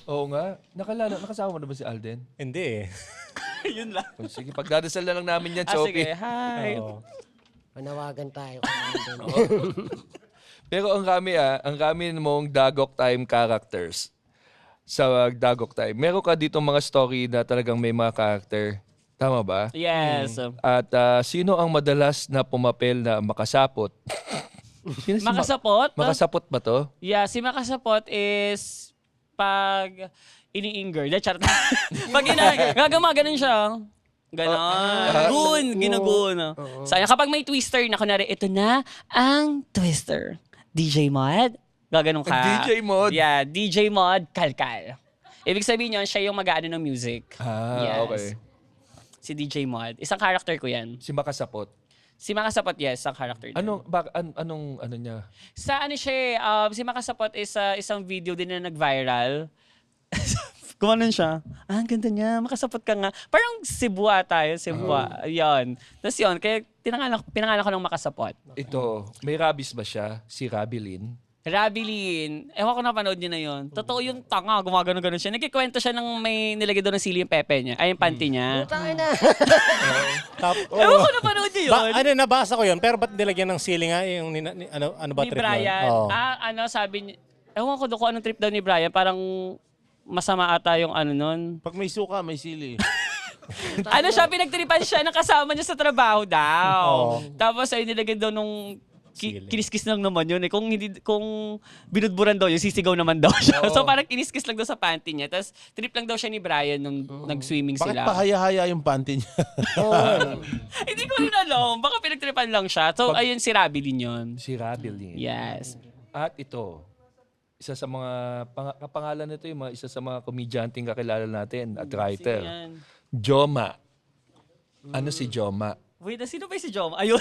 Oo nga. Nakasama mo na ba si Alden? Hindi eh. Yun lang. Oh, sige, pagdadasal na lang namin yan, Sige, Sophie. hi. Oo. Manawagan tayo. Pero ang kami mong Dagok Time characters sa Dagok Time. Meron ka dito mga story na talagang may mga character. Tama ba? Yes. At sino ang madalas na pumapel na makasapot? Sino si Makasapot? Makasapot ba to? Yeah, si Makasapot is pag ini-inger. Charot. Pag gagama, ganun siya. Ganon. Ginugun. So, kapag may twister na, kunwari, ito na ang twister. DJ Mod. Gaganon ka. DJ Mod? Yeah, DJ Mod Kalkal. Ibig sabihin yun, siya yung mag-aano ng music. Yes. Okay. Si DJ Mod. Isang character ko yan. Si Makasapot. Si Makasapot, yes, isang character. din. Anong niya? Sa ano siya, si Makasapot is isang video din na nag-viral. Gumanon siya. Ang ganda niya, makasapot ka nga. Parang Cebu tayo, Cebu. Yan. Tapos yun, kaya pinangalan ko ng Makasapot. Ito, may rabies ba siya? Si Rabilin? Rabilin, ewan ko napanood niyo na yun. Totoo yung tanga, gumagano-ganon siya. Nagkikwento siya ng may nilagay doon ng sili yung pepe niya. Ay, yung panty niya. Tayo na. Ewan ko napanood niyo yun. Nabasa ko yun, pero ba't nilagyan ng ceiling nga? Yung, ano ba Ni trip Brian. nun? Oo. Sabi niya, ewan ko doon kung anong trip daw ni Brian. Parang masama ata yung ano nun. Pag may suka, may sili. Pinagtripan siya ng kasama niya sa trabaho daw. Tapos ay nilagay daw nung Sili. kiniskis lang naman yun eh. Kung binudburan daw yun, sisigaw naman daw siya. So parang kiniskis lang daw sa panty niya. Tapos trip lang daw siya ni Brian nung nag-swimming Bakit sila. pahaya-haya yung panty niya? Hindi ko rin alam. Baka pinagtripan lang siya. So ayun, si Rabilin yun. Si Rabilin. Yes. At ito, isa sa mga kapangalan nito yung isa sa mga komedyanteng kakilala natin at writer. Yan. Joma. Ano si Joma? Wait, sino ba si Jom? Ayun.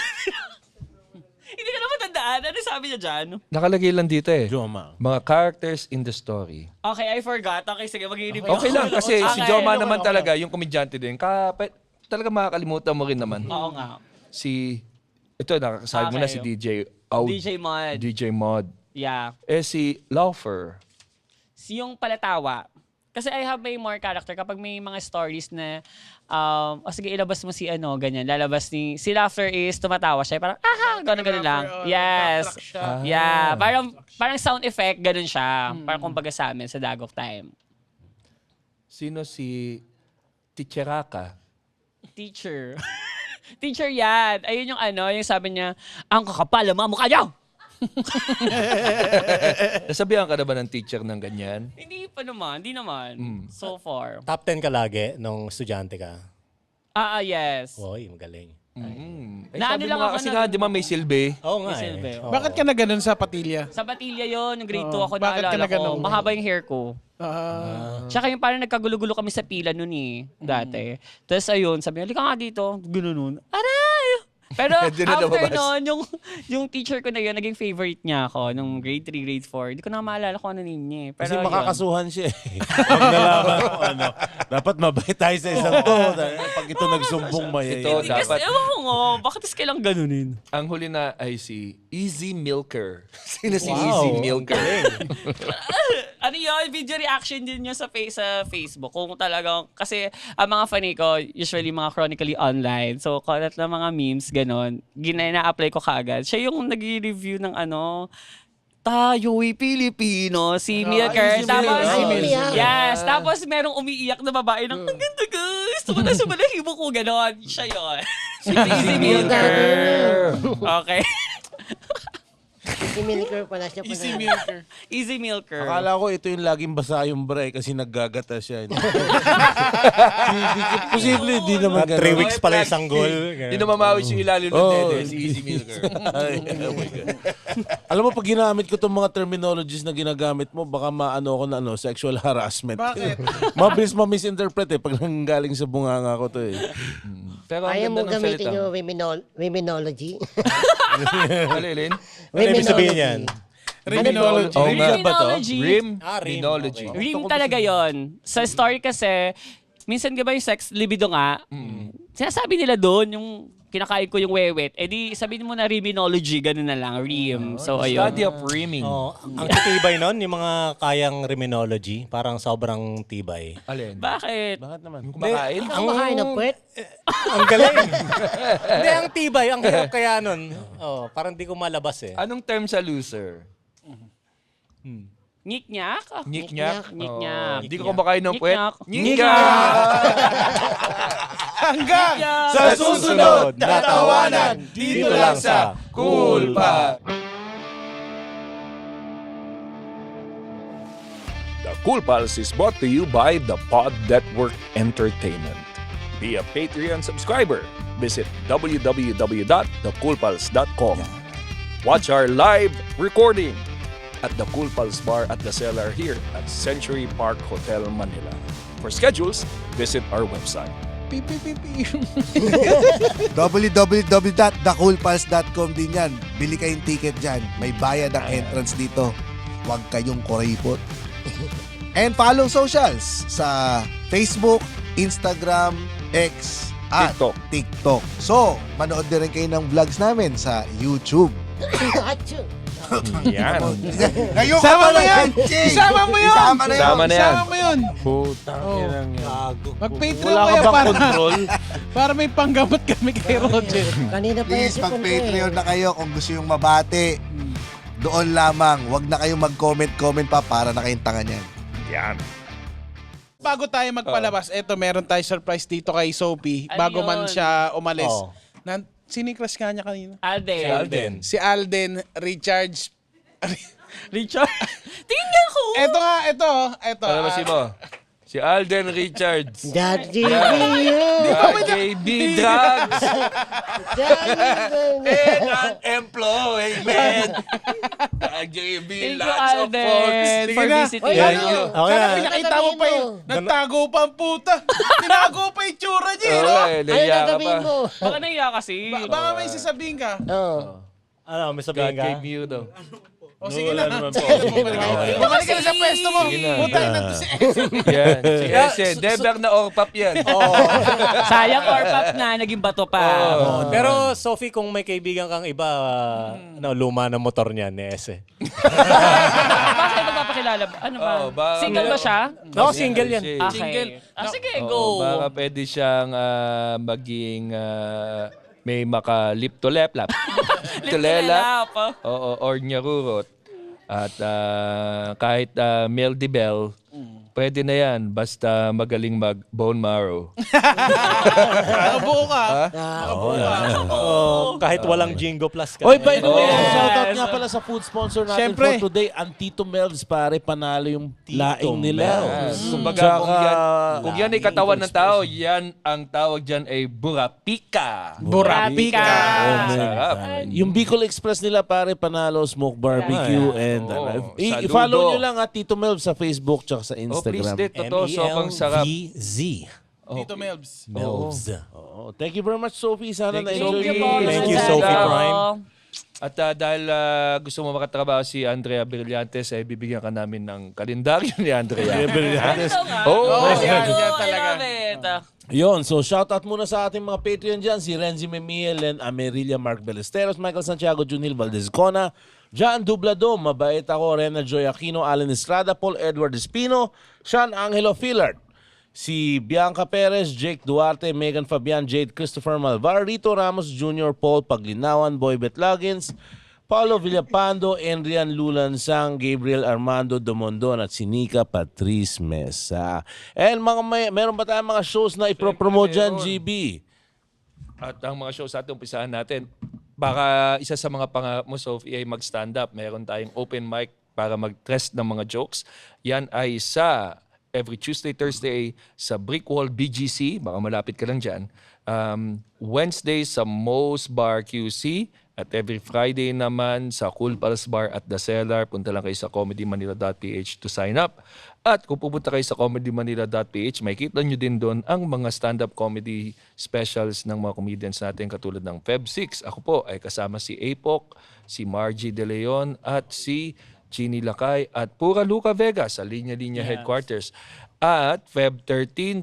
Hindi ko na matandaan. Ano sabi niya dyan? Nakalagay lang dito eh. Joma. Mga characters in the story. Okay, I forgot. Okay, sige, mag-iinip Okay lang kasi si Okay. Joma naman talaga yung komedyante din. Talaga makakalimutan mo rin naman. Oo nga. Ito nakakasabi mo na si Okay. DJ Mod. DJ Mod. Yeah. Si Laufer. Yung palatawa. Kasi I have may more character kapag may mga stories na sige ilabas mo si ganyan. Lalabas si Laughter is tumatawa siya. Parang gano'n lang. Yes. Yeah. Parang sound effect, gano'n siya. Parang kumbaga sa amin sa Dagok Time. Sino si Ticheraka? Teacher. Teacher yan. Ayun yung yung sabi niya, ang kakapal ang mga mukha niyo! Nasabihan ka na ba ng teacher ng ganyan? Hindi pa naman. Hindi naman. So far. Top 10 ka lagi nung estudyante ka. Yes. Uy, magaling. Na ano Sabi lang mo nga ako kasi na- nga, di ba may silbi? Oo nga May silbi. eh. Oo. Bakit ka na ganun sa patilya? Sa Batilya yon, yung grade 2 ako Bakit ka naalala na ko. ganun? Mahaba yung hair ko. Tsaka yung parang nagkagulo-gulo kami sa pila nun dati. Tapos ayun, sabi niya, halika nga dito. Gano'n. Aray! Pero Hindi na after lumabas. nun, yung teacher ko na yun, naging favorite niya ako nung grade 3, grade 4. Hindi ko na maalala kung ano name niya eh. Pero Kasi yun. makakasuhan siya eh. Pag nalaman ko dapat mabait tayo sa isang to. Pag ito nagsumbong mayay. Ito, Hindi kasi, dapat- ewan ko nga, bakit is kailang ganunin? Ang huli na ay si Easy Milker. Sino si Wow, Easy ang Milker? Ano yun, video reaction din yun sa Facebook. Kung talagang, kasi ang mga funny ko, usually mga chronically online. So, kalat na mga memes, ganon. Na-apply ko kaagad. Siya yung nag-review ng tayo'y Pilipino, si Milker. si Tapos, Milker. Ay, umiiyak. yes. Tapos, merong umiiyak na babae ng, ang ganda guys. Tumata sa balahibo ko, ganon. Siya yun. Si Milker. Okay. Easy milker pala siya. Easy pala. milker. Easy milker. Akala ko ito yung laging basa yung bra kasi naggagata siya. Posible, di naman 3 ganun. weeks pala yung sanggol. Hindi na mamawis yung ilalim ng Oh, dede. Si Easy Milker. Ay, oh my God. Alam mo, pag ginamit ko itong mga terminologies na ginagamit mo, baka maano ako na sexual harassment. Bakit? Mabilis ma-misinterpret pag nanggaling sa bunganga ko to eh. Pero ang Ayaw mo ganda ng gamitin salita. yung womenology. Alilin? Ano ibig sabihin yan? Criminology. Oo nga ba to? Criminology. Criminology. okay. Rim talaga yon. Sa story kasi, minsan ba yung sex libido nga, sinasabi nila doon, yung kinakain ko yung wewet, di sabihin mo na riminology, ganun na lang, rim. So, ayun. Study of rimming. Oh, ang titibay nun, yung mga kayang criminology, parang sobrang tibay. Alin? Bakit? Bakit naman? Kumakain? Ikaw makain ng puwet? Ang galing. Hindi, ang tibay. Ang hirap kaya nun. Oh, parang di ko malabas eh. Anong term sa loser? Nyik-nyak? Nyik-nyak? Nyik-nyak. Hindi ko kumakain ng puwet. Nyik-nyak. Hanggang Sa susunod na tawanan, dito lang sa Cool Pa. The Cool Pals is brought to you by the Pod Network Entertainment. Be a Patreon subscriber. Visit www.thecoolpals.com. Watch our live recording at the Cool Pals Bar at the Cellar here at Century Park Hotel, Manila. For schedules, visit our website. www.thecoolpals.com din yan. Bili kayong ticket dyan. May bayad ang entrance dito. Huwag kayong kuripot. And follow socials sa Facebook, Instagram, X, at TikTok. So, manood din rin kayo ng vlogs namin sa YouTube. Achoo! Yan. Ngayon Sama mo yan! Isama mo yun! Isama na yun! Sama na yan. Isama mo yun! Putang inang yan. Mag-Patreon Wala ka kayo bang para, control? para may panggamot kami kay Roger. Kanina pa Please, yung sipon ko mag-Patreon eh. na kayo kung gusto yung mabati. Doon lamang. Huwag na kayong mag-comment pa para na kayong tanga niyan. Yan. Bago tayo magpalabas, eto meron tayo surprise dito kay Sophie. Ano Bago man yun? siya umalis. Oh. Sino yung crush ka niya kanina? Alden. Alden. Si Alden Richards. Richard. Tingnan ko. Eto nga, ito. Palabasin mo. Si Alden Richards. Daddy you. JB Drugs. And unemployment. JB Thank you, lots of folks. Alden, for Sige na. visiting. Oy, Yeah, ano? you- okay Sana na. pinakita mo pa yun. Nagtago pa ang puta. Tinago pa yung tsura niya, no? Okay, Ano naiya ka gagawin pa. mo? Baka naiya kasi. Baka may sasabihin ka. Oh. Ano, may God sabihin ka? gave me you daw. O sige na. naman po. Bumalik ka na sa pwesto mo. Sige na. Puta na to si Yan. Si Ese. Deber na orpap yan. Sayang or pop na, naging bato pa. Oh, pero Sophie, kung may kaibigan kang iba, luma na motor niya ni Ese. Bakit magpapakilala? Ano ba? Oh, baka- Single ba siya? No, single yan. Okay. Single. Sige, Oo, go. baka pwede siyang maging may maka-lip to lap. to lelap. Oo, or nyarurot. At kahit Mel Dibel, pwede na yan. Basta magaling mag-bone marrow. Nakabuo ka. Oh, kahit walang Jingo Plus ka. Oy, by the way, Yes. shoutout nga pala sa food sponsor natin Siyempre. for today, ang Tito Mel's, pare, panalo yung laing nila. Kumbaga, Tsaka- kung yan ay katawan ng tao, yan ang tawag dyan ay burapika. Burapika. Sarap. Yung Bicol Express nila, pare, panalo, smoke barbecue, and Oo, i-follow saludo. nyo lang at Tito Mel's sa Facebook tsaka sa Oh, please, Instagram. dit. Totoo, sobrang sarap. M-E-L-V-Z. Dito Melbs. Melvs. Oo. Thank you very much, Sophie. Sana Thank you, na-enjoy Sophie. mo. Thank you, Salamat. Sophie Prime. At dahil gusto mo makatrabaho si Andrea Brillantes, ay bibigyan ka namin ng kalendaryo ni Andrea. Ito nga. Oh, yan, Oh, yan I talaga. love it. Yon, so shoutout muna sa ating mga Patreon dyan, si Renzi Memiel, Len Amerilia, Mark Ballesteros, Michael Santiago, Junil Valdezcona, John Dublado, Mabait Ako, Rena Joy Aquino, Alan Estrada, Paul Edward Espino, Sean Angelo Fillard, si Bianca Perez, Jake Duarte, Megan Fabian, Jade Christopher Malvar, Rito Ramos Jr., Paul Paglinawan, Boy Betlagins, Paulo Villapando, Enrian Lulansang, Gabriel Armando Domondon at si Nika Patrice Mesa. And meron ba tayong mga shows na ipropromote dyan, meron. GB? At ang mga shows natin, umpisahan natin. baka isa sa mga pangarap mo, Sophie, ay mag-stand up. Meron tayong open mic para mag-test ng mga jokes. Yan ay sa every Tuesday, Thursday sa Brick Wall BGC. Baka malapit ka lang dyan. Wednesday sa Moe's Bar QC. At every Friday naman sa Cool Pals Bar at The Cellar. Punta lang kayo sa comedymanila.ph to sign up. At kung pupunta kayo sa comedymanila.ph, makikita nyo din doon ang mga stand-up comedy specials ng mga comedians natin katulad ng Feb 6. Ako po ay kasama si Apok, si Margie De Leon at si Chini Lakay at Pura Luca Vega sa Linya Linya Headquarters. At Feb 13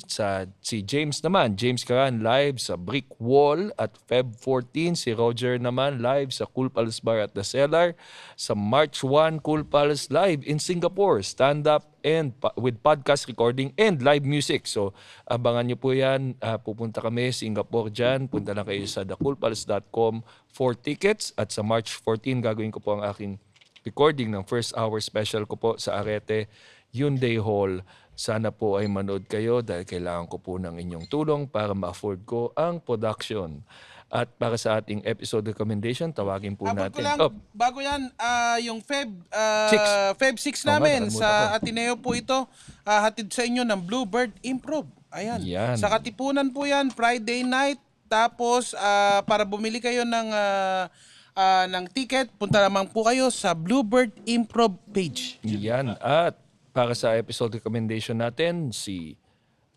si James naman, James Caran live sa Brick Wall. At Feb 14 si Roger naman live sa Cool Pals Bar at The Cellar. Sa March 1, Cool Pals live in Singapore, stand-up and with podcast recording and live music. So abangan nyo po yan. Pupunta kami Singapore dyan. Punta lang kayo sa thecoolpals.com for tickets. At sa March 14 gagawin ko po ang aking recording ng first hour special ko po sa Arete Hyundai Hall. Sana po ay manood kayo dahil kailangan ko po ng inyong tulong para ma-afford ko ang production. At para sa ating episode recommendation, tawagin po Abot ko natin. lang, bago yan, yung Feb 6 Oo nga, namin nakalimutan sa ko. Ateneo po ito, hatid sa inyo ng Bluebird Improv. Ayan. Yan. Sa Katipunan po yan, Friday night. Tapos, para bumili kayo ng ticket, punta lamang po kayo sa Bluebird Improv page. Yan. At para sa episode recommendation natin, si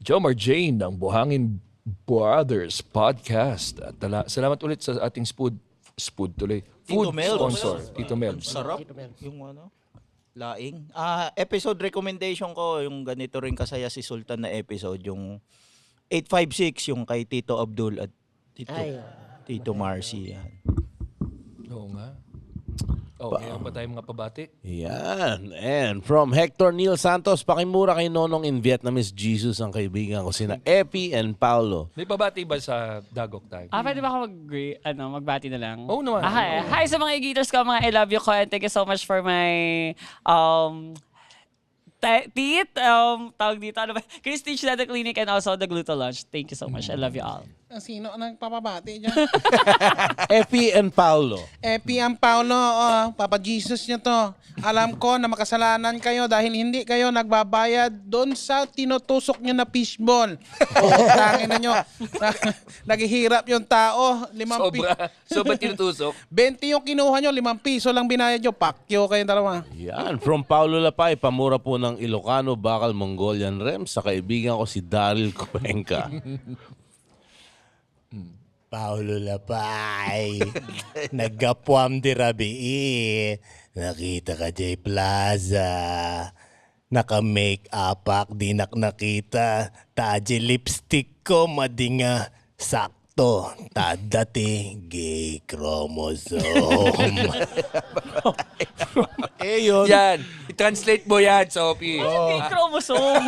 Jomar Jane ng Buhangin Brothers Podcast. At salamat ulit sa ating food sponsor, Tito Mel. Sarap yung laing. Episode recommendation ko, yung ganito rin kasaya si Sultan na episode, yung 856, yung kay Tito Abdul at Tito Marcy. Yan. Oo nga. Meron pa tayong mga pabati. Yan. And from Hector Neil Santos, pakimura kay Nonong in Vietnamese Jesus ang kaibigan ko, sina Epi and Paulo. May pabati ba sa Dagok Time? Pwede ba ako magbati na lang? Oo naman. Hi sa mga Igiters ko, mga I love you ko, and thank you so much for my tawag dito, Christine Dental Clinic and also the Gluto Lunch. Thank you so much. I love you all. Sino ang nagpapabati dyan? Epi and Paulo. Epi ang Paulo, Papa Jesus niyo to. Alam ko na makasalanan kayo dahil hindi kayo nagbabayad doon sa tinutusok niyo na fishball. Tangin na nyo. Naghihirap yung tao. Sobra tinutusok. 20 yung kinuha nyo, 5 piso lang binayad nyo. Pakyo kayo dalawa. Yan. From Paulo Lapay, pamura po ng Ilocano, Bakal, Mongolian Rems sa kaibigan ko si Daryl Cuenca. Paulo Lapay. Naggapuam di rabi. Nakita ka Jay Plaza. Naka-make upak di nakita. Taji lipstick ko madinga sakto. Tadati gay chromosome. Yun. Yan. I-translate mo yan, Sophie. Big chromosome.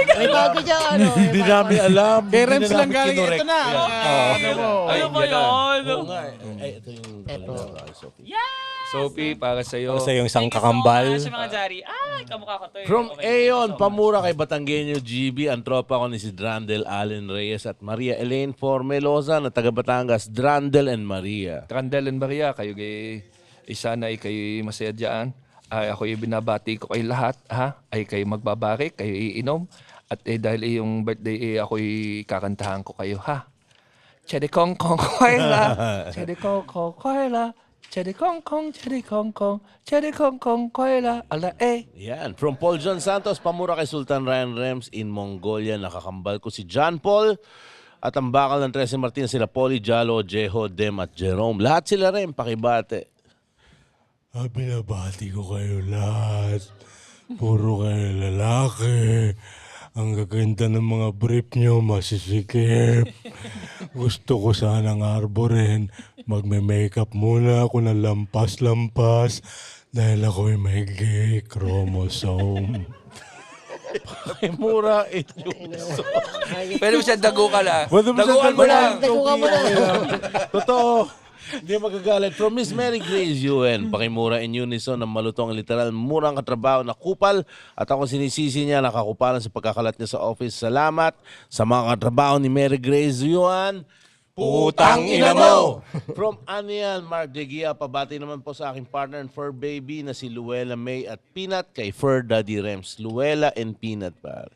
May bago dyan, Hindi namin alam. Kay Rems Hindi lang namin galing. kinorek. Ito na. Ano ba yun? Oo nga. Ito yung Sophie, para sa'yo. Sa yung isang Thank you so kakambal. much, mga Jari. Kamukha ko to eh. From Okay, Aeon, thank you so much. pamura kay Batanggenyo GB, ang tropa ko ni si Drandel Allen Reyes at Maria Elaine Formelosa na taga Batangas, Drandel and Maria. Trandel and Maria, kayo sana ay kayo masaya dyan. Ay, ako yung binabati ko kayo lahat, ha? Ay kayo magbabarik, kayo iinom. At dahil yung birthday, ako'y kakantahan ko kayo, ha? Chede kong kong koila, chede kong kong koila, chede kong kong, chede kong kong, chede kong kong koila, ala Yan. From Paul John Santos, pamura kay Sultan Ryan Rems in Mongolia, nakakambal ko si John Paul at ang bakal ng 13 Martin, sila Polly, Jalo, Jeho, Dem at Jerome. Lahat sila rin, pakibate. Binabati ko kayo lahat. Puro kayo lalaki. Ang gaganda ng mga brief nyo, masisikip. Gusto ko sanang arborin. Magme-makeup muna ako ng lampas-lampas dahil ako'y may gay chromosome. Mura ito. Pero siya dago ka lang. Pwede mo siya Daguan mo lang. Daguan mo lang. Totoo. Hindi magagalit. From Miss Mary Grace UN, pakimura in unison ng malutong literal murang katrabaho na kupal at ako sinisisi niya nakakupalan sa pagkakalat niya sa office. Salamat sa mga katrabaho ni Mary Grace UN. Putang ina mo! From Aniel Mark De Gia, pabati naman po sa aking partner and fur baby na si Luella May at Peanut kay Fur Daddy Rems. Luella and Peanut, pare.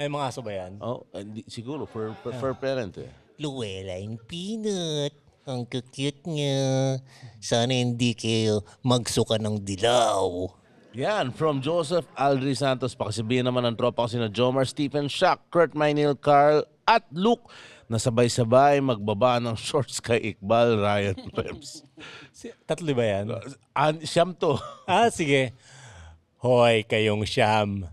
Ay, mga aso ba yan? Oh, siguro, fur parent eh. Luella and Peanut. Ang cute niya. Sana hindi kayo magsuka ng dilaw. Yan, from Joseph Aldri Santos, pakisabihin naman ng tropa ko sina Jomar, Stephen, Shaq, Kurt Maynil, Carl, at Luke na sabay-sabay magbaba ng shorts kay Iqbal Ryan Rems. Tatlo ba yan? Siyam to. Sige. Hoy, kayong siyam.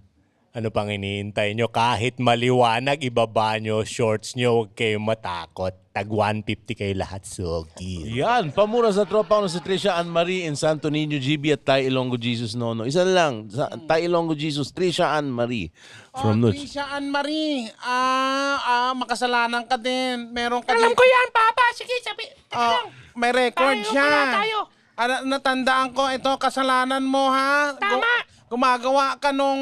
Ano pang iniintay nyo? Kahit maliwanag, ibaba nyo, shorts nyo, huwag kayong matakot. Tag 150 kayo lahat, Sogi. Yan, pamura sa tropa ko na si Trisha Ann Marie in Santo Niño GB at Tay Ilonggo Jesus Nono. Isa lang, Tay Ilonggo Jesus, Trisha Ann Marie. From Nuts. Trisha Ann Marie, makasalanan ka din. Meron ka Alam din. ko yan, Papa. Sige, sabi. May record Tayo, siya. wala tayo. Natandaan ko, ito, kasalanan mo, ha? Tama. Gumagawa ka nung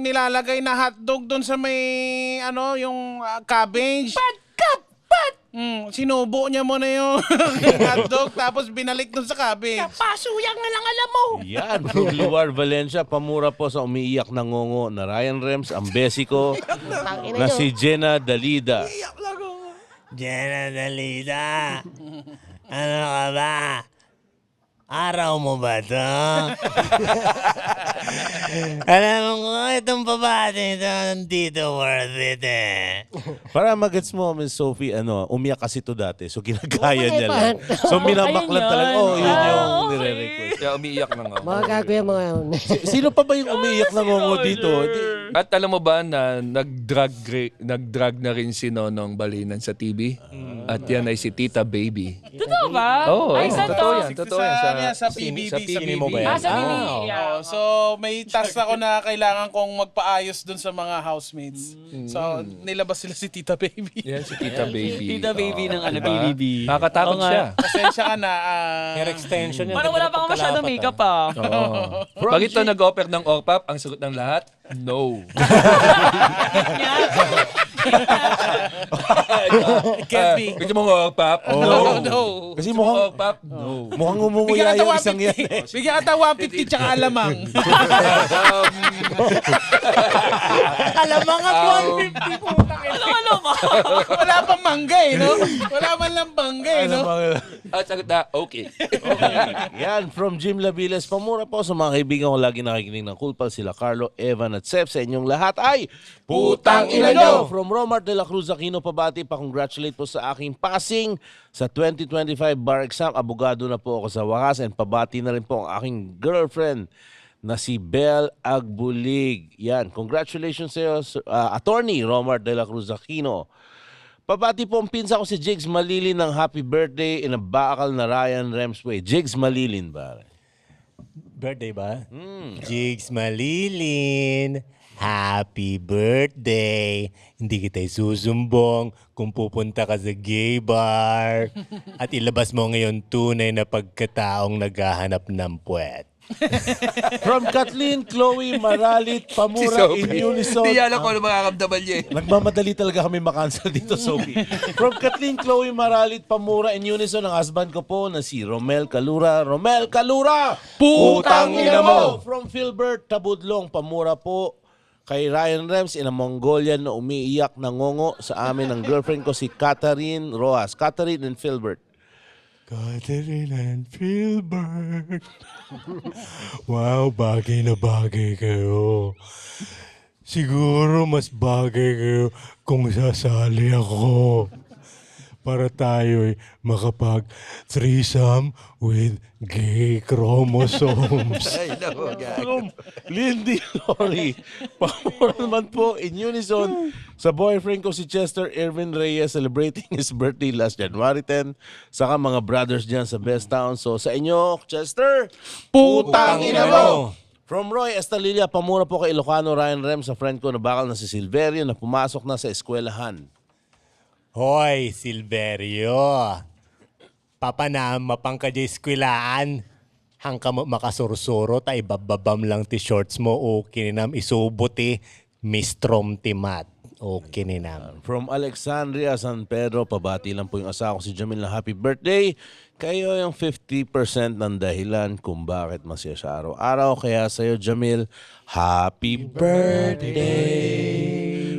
nilalagay na hotdog doon sa may, yung cabbage. Sinubo niya mo na yung hotdog, tapos binalik doon sa cabbage. Pasuyang na lang alam mo. Yan, from Luar Valencia, pamura po sa umiiyak na ngongo na Ryan Rems, ang besi ko, na si Jenna Dalida. Jenna Dalida. Ano ka ba? Araw mo ba to? Alam ko, itong babae ito, nandito worth it eh. Para magets mo, Miss Sophie, umiyak kasi to dati. So, ginagaya niya lang. So, minamaklan Ayun talaga. yun. Oh, yun yung Okay. nire-request. Kaya umiiyak na nga. Mga gago yung mga yun. Sino pa ba yung umiiyak na ngongo dito? At alam mo ba na nag-drag na rin si Nonong Balinan sa TV? At yan ay si Tita Baby. Totoo ba? Oo, Ay, saan to? totoo yan. Totoo yan. Sa PBB. Sa PBB mo ba yan? Sa BB. Oh, so may task ako na kailangan kong magpaayos dun sa mga housemates. So nilabas sila si Tita Baby. Yan si Tita Baby. Tita Baby ng Diba? BBB. Nakakatakot Oo nga. siya. Pasensya ka na. Hair extension yan. Parang wala pa ako masyadong makeup ah. Oo. Pag ito nag-offer ng ORPAP, ang sagot ng lahat, no. Can't be. Gusto mo ng ORPAP? No, no. Kasi Gusto mo mukhang, ORPAP? No. mukhang umunguya Bigyan ka yung isang yan. 150. Bigyan ka 150 tsaka alamang. Alamang at 150 po. Ano ba? Wala pang mangga eh, no? Wala man lang bangga eh, no? At sagot na, okay. Yan, from Jim Labiles, pamura po sa mga kaibigan ko lagi nakikinig ng Cool Pal, sila Carlo, Evan at Sep. Sa inyong lahat ay Putang ina nyo! From Romar de la Cruz Aquino, pabati pa congratulate po sa aking passing sa 2025 bar exam. Abogado na po ako sa wakas and pabati na rin po ang aking girlfriend na si Belle Agbulig. Yan, congratulations sa iyo, Attorney Romar de la Cruz Aquino. Pabati po ang pinsa ko si Jigs Malilin ng happy birthday in a bakal na Ryan Rems way. Jigs Malilin ba? Birthday ba? Jigs Malilin. Happy birthday! Hindi kita isusumbong kung pupunta ka sa gay bar at ilabas mo ngayon tunay na pagkataong naghahanap ng puwet. From Kathleen Chloe Maralit, pamura in unison. Hindi alam ko ano makakamdaman niya eh. Nagmamadali talaga kami makancel dito, Sophie. From Kathleen Chloe Maralit, pamura in unison ang husband ko po na si Romel Calura. Romel Calura! Putang ina mo! From Philbert Tabudlong, pamura po kay Ryan Rems in a Mongolian na umiiyak na ngongo sa amin ng girlfriend ko si Catherine Rojas. Catherine and Philbert. Catherine and Philbert. Wow, bagay na bagay kayo. Siguro mas bagay kayo kung sasali ako. Para tayo'y makapag-threesome with gay chromosomes. From Lindy Lori, pamura naman po in unison sa boyfriend ko si Chester Irvin Reyes celebrating his birthday last January 10. Saka mga brothers dyan sa Best Town. So sa inyo, Chester, Putang ina mo! From Roy Estalilla, pamura po kay Ilocano Ryan Rem sa friend ko na bakal na si Silverio na pumasok na sa eskwelahan. Hoy, Silverio. Papanama pang ka dyan eskwelaan. Hangka mo makasursuro, tay bababam lang ti shorts mo o kininam isubo ti mistrom ti mat. Okay ni naman. From Alexandria, San Pedro, pabati lang po yung asawa ko si Jamil na happy birthday. Kayo yung 50% ng dahilan kung bakit masaya siya araw-araw. Kaya sa'yo, Jamil, happy birthday!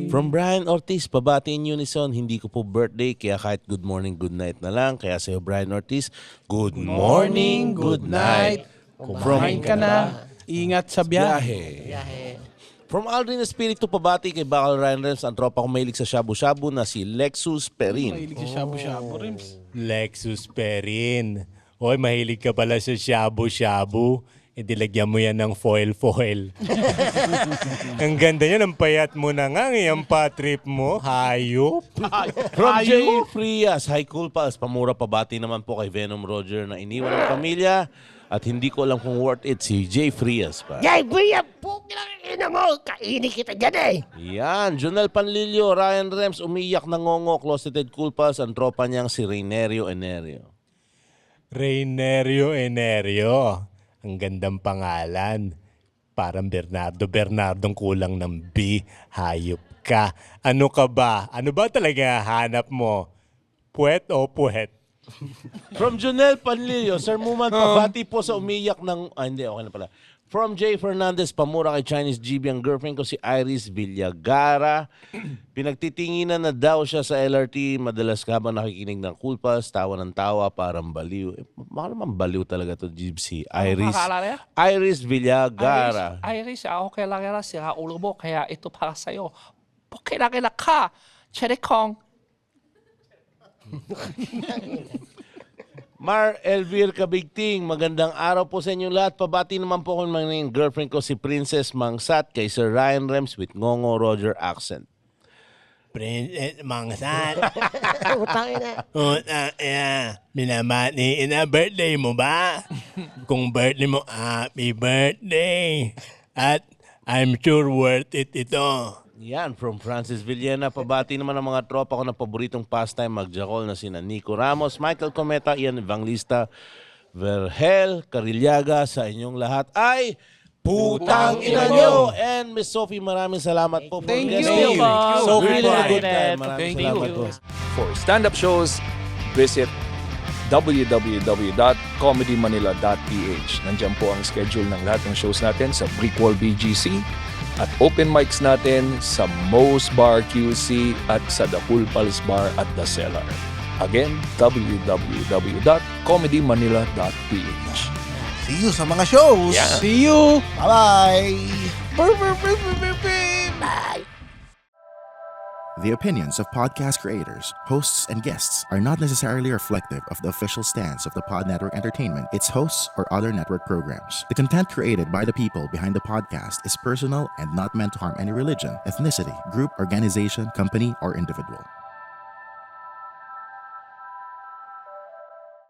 From Brian Ortiz, pabati in unison, hindi ko po birthday, kaya kahit good morning, good night na lang. Kaya sa'yo, Brian Ortiz, good morning, good night. Kumain ka na. Ingat sa biyahe. From Aldrin Espiritu, pabati kay Bakal Ryan Rems, ang tropa ko mahilig sa shabu-shabu na si Lexus Perin. Mahilig sa shabu-shabu, Rims. Lexus Perin. Hoy, mahilig ka pala sa shabu-shabu. E dilagyan mo yan ng foil-foil. Ang ganda niya, ang payat mo na nga. Ang patrip mo. Hayop. From Jay Frias, hi Cool Pals, pamura pabati naman po kay Venom Roger na iniwan ng pamilya. At hindi ko alam kung worth it si Jay Frias pa. Yay, buya, puk lang ina mo. Kainin kita dyan eh. Yan, Junel Panlilio, Ryan Rems, umiyak na ngongo, closeted Cool Pals, ang tropa niyang si Reynerio Enerio. Reynerio Enerio. Ang gandang pangalan. Parang Bernardong kulang ng B. Hayop ka. Ano ka ba? Ano ba talaga hanap mo? Puwet o puwet? From Junel Panlilio, Sir Muman, pabati po sa umiyak ng... hindi, okay na pala. From Jay Fernandez, pamura kay Chinese GB, ang girlfriend ko si Iris Villagara. Pinagtitinginan na daw siya sa LRT. Madalas habang nakikinig ng Cool Pals, tawa ng tawa, parang baliw. Baka naman baliw talaga to, si Iris. Iris Villagara. Iris, ako kailangan na sira ulo mo, kaya ito para sa'yo. Kailangan ka, Cherry Kong. Mar Elvir Kabigting, magandang araw po sa inyong lahat. Pabati naman po kung mga girlfriend ko si Princess Mangsat kay Sir Ryan Rems with Ngongo Roger accent. Princess Mangsat. Utangin na. Minamati na birthday mo ba? Kung birthday mo, happy birthday. At I'm sure worth it ito. Yan, from Francis Villena, pabati naman ang mga tropa ko na paboritong pastime magjakol na sina Nico Ramos, Michael Cometa, Ian Evangelista, Vergel, Carilyaga, sa inyong lahat ay putang ina nyo! And Miss Sophie, maraming salamat po. Thank you. guesting. Sophie, Really for good it. time. Maraming salamat po. For stand-up shows, visit www.comedymanila.ph. Nandiyan po ang schedule ng lahat ng shows natin sa Brickwall BGC at open mics natin sa Moe's Bar QC at sa The Cool Pals Bar at The Cellar. Again, www.comedymanila.ph. See you sa mga shows. See you. Bye-bye. Bye. The opinions of podcast creators, hosts, and guests are not necessarily reflective of the official stance of the Pod Network Entertainment, its hosts, or other network programs. The content created by the people behind the podcast is personal and not meant to harm any religion, ethnicity, group, organization, company, or individual.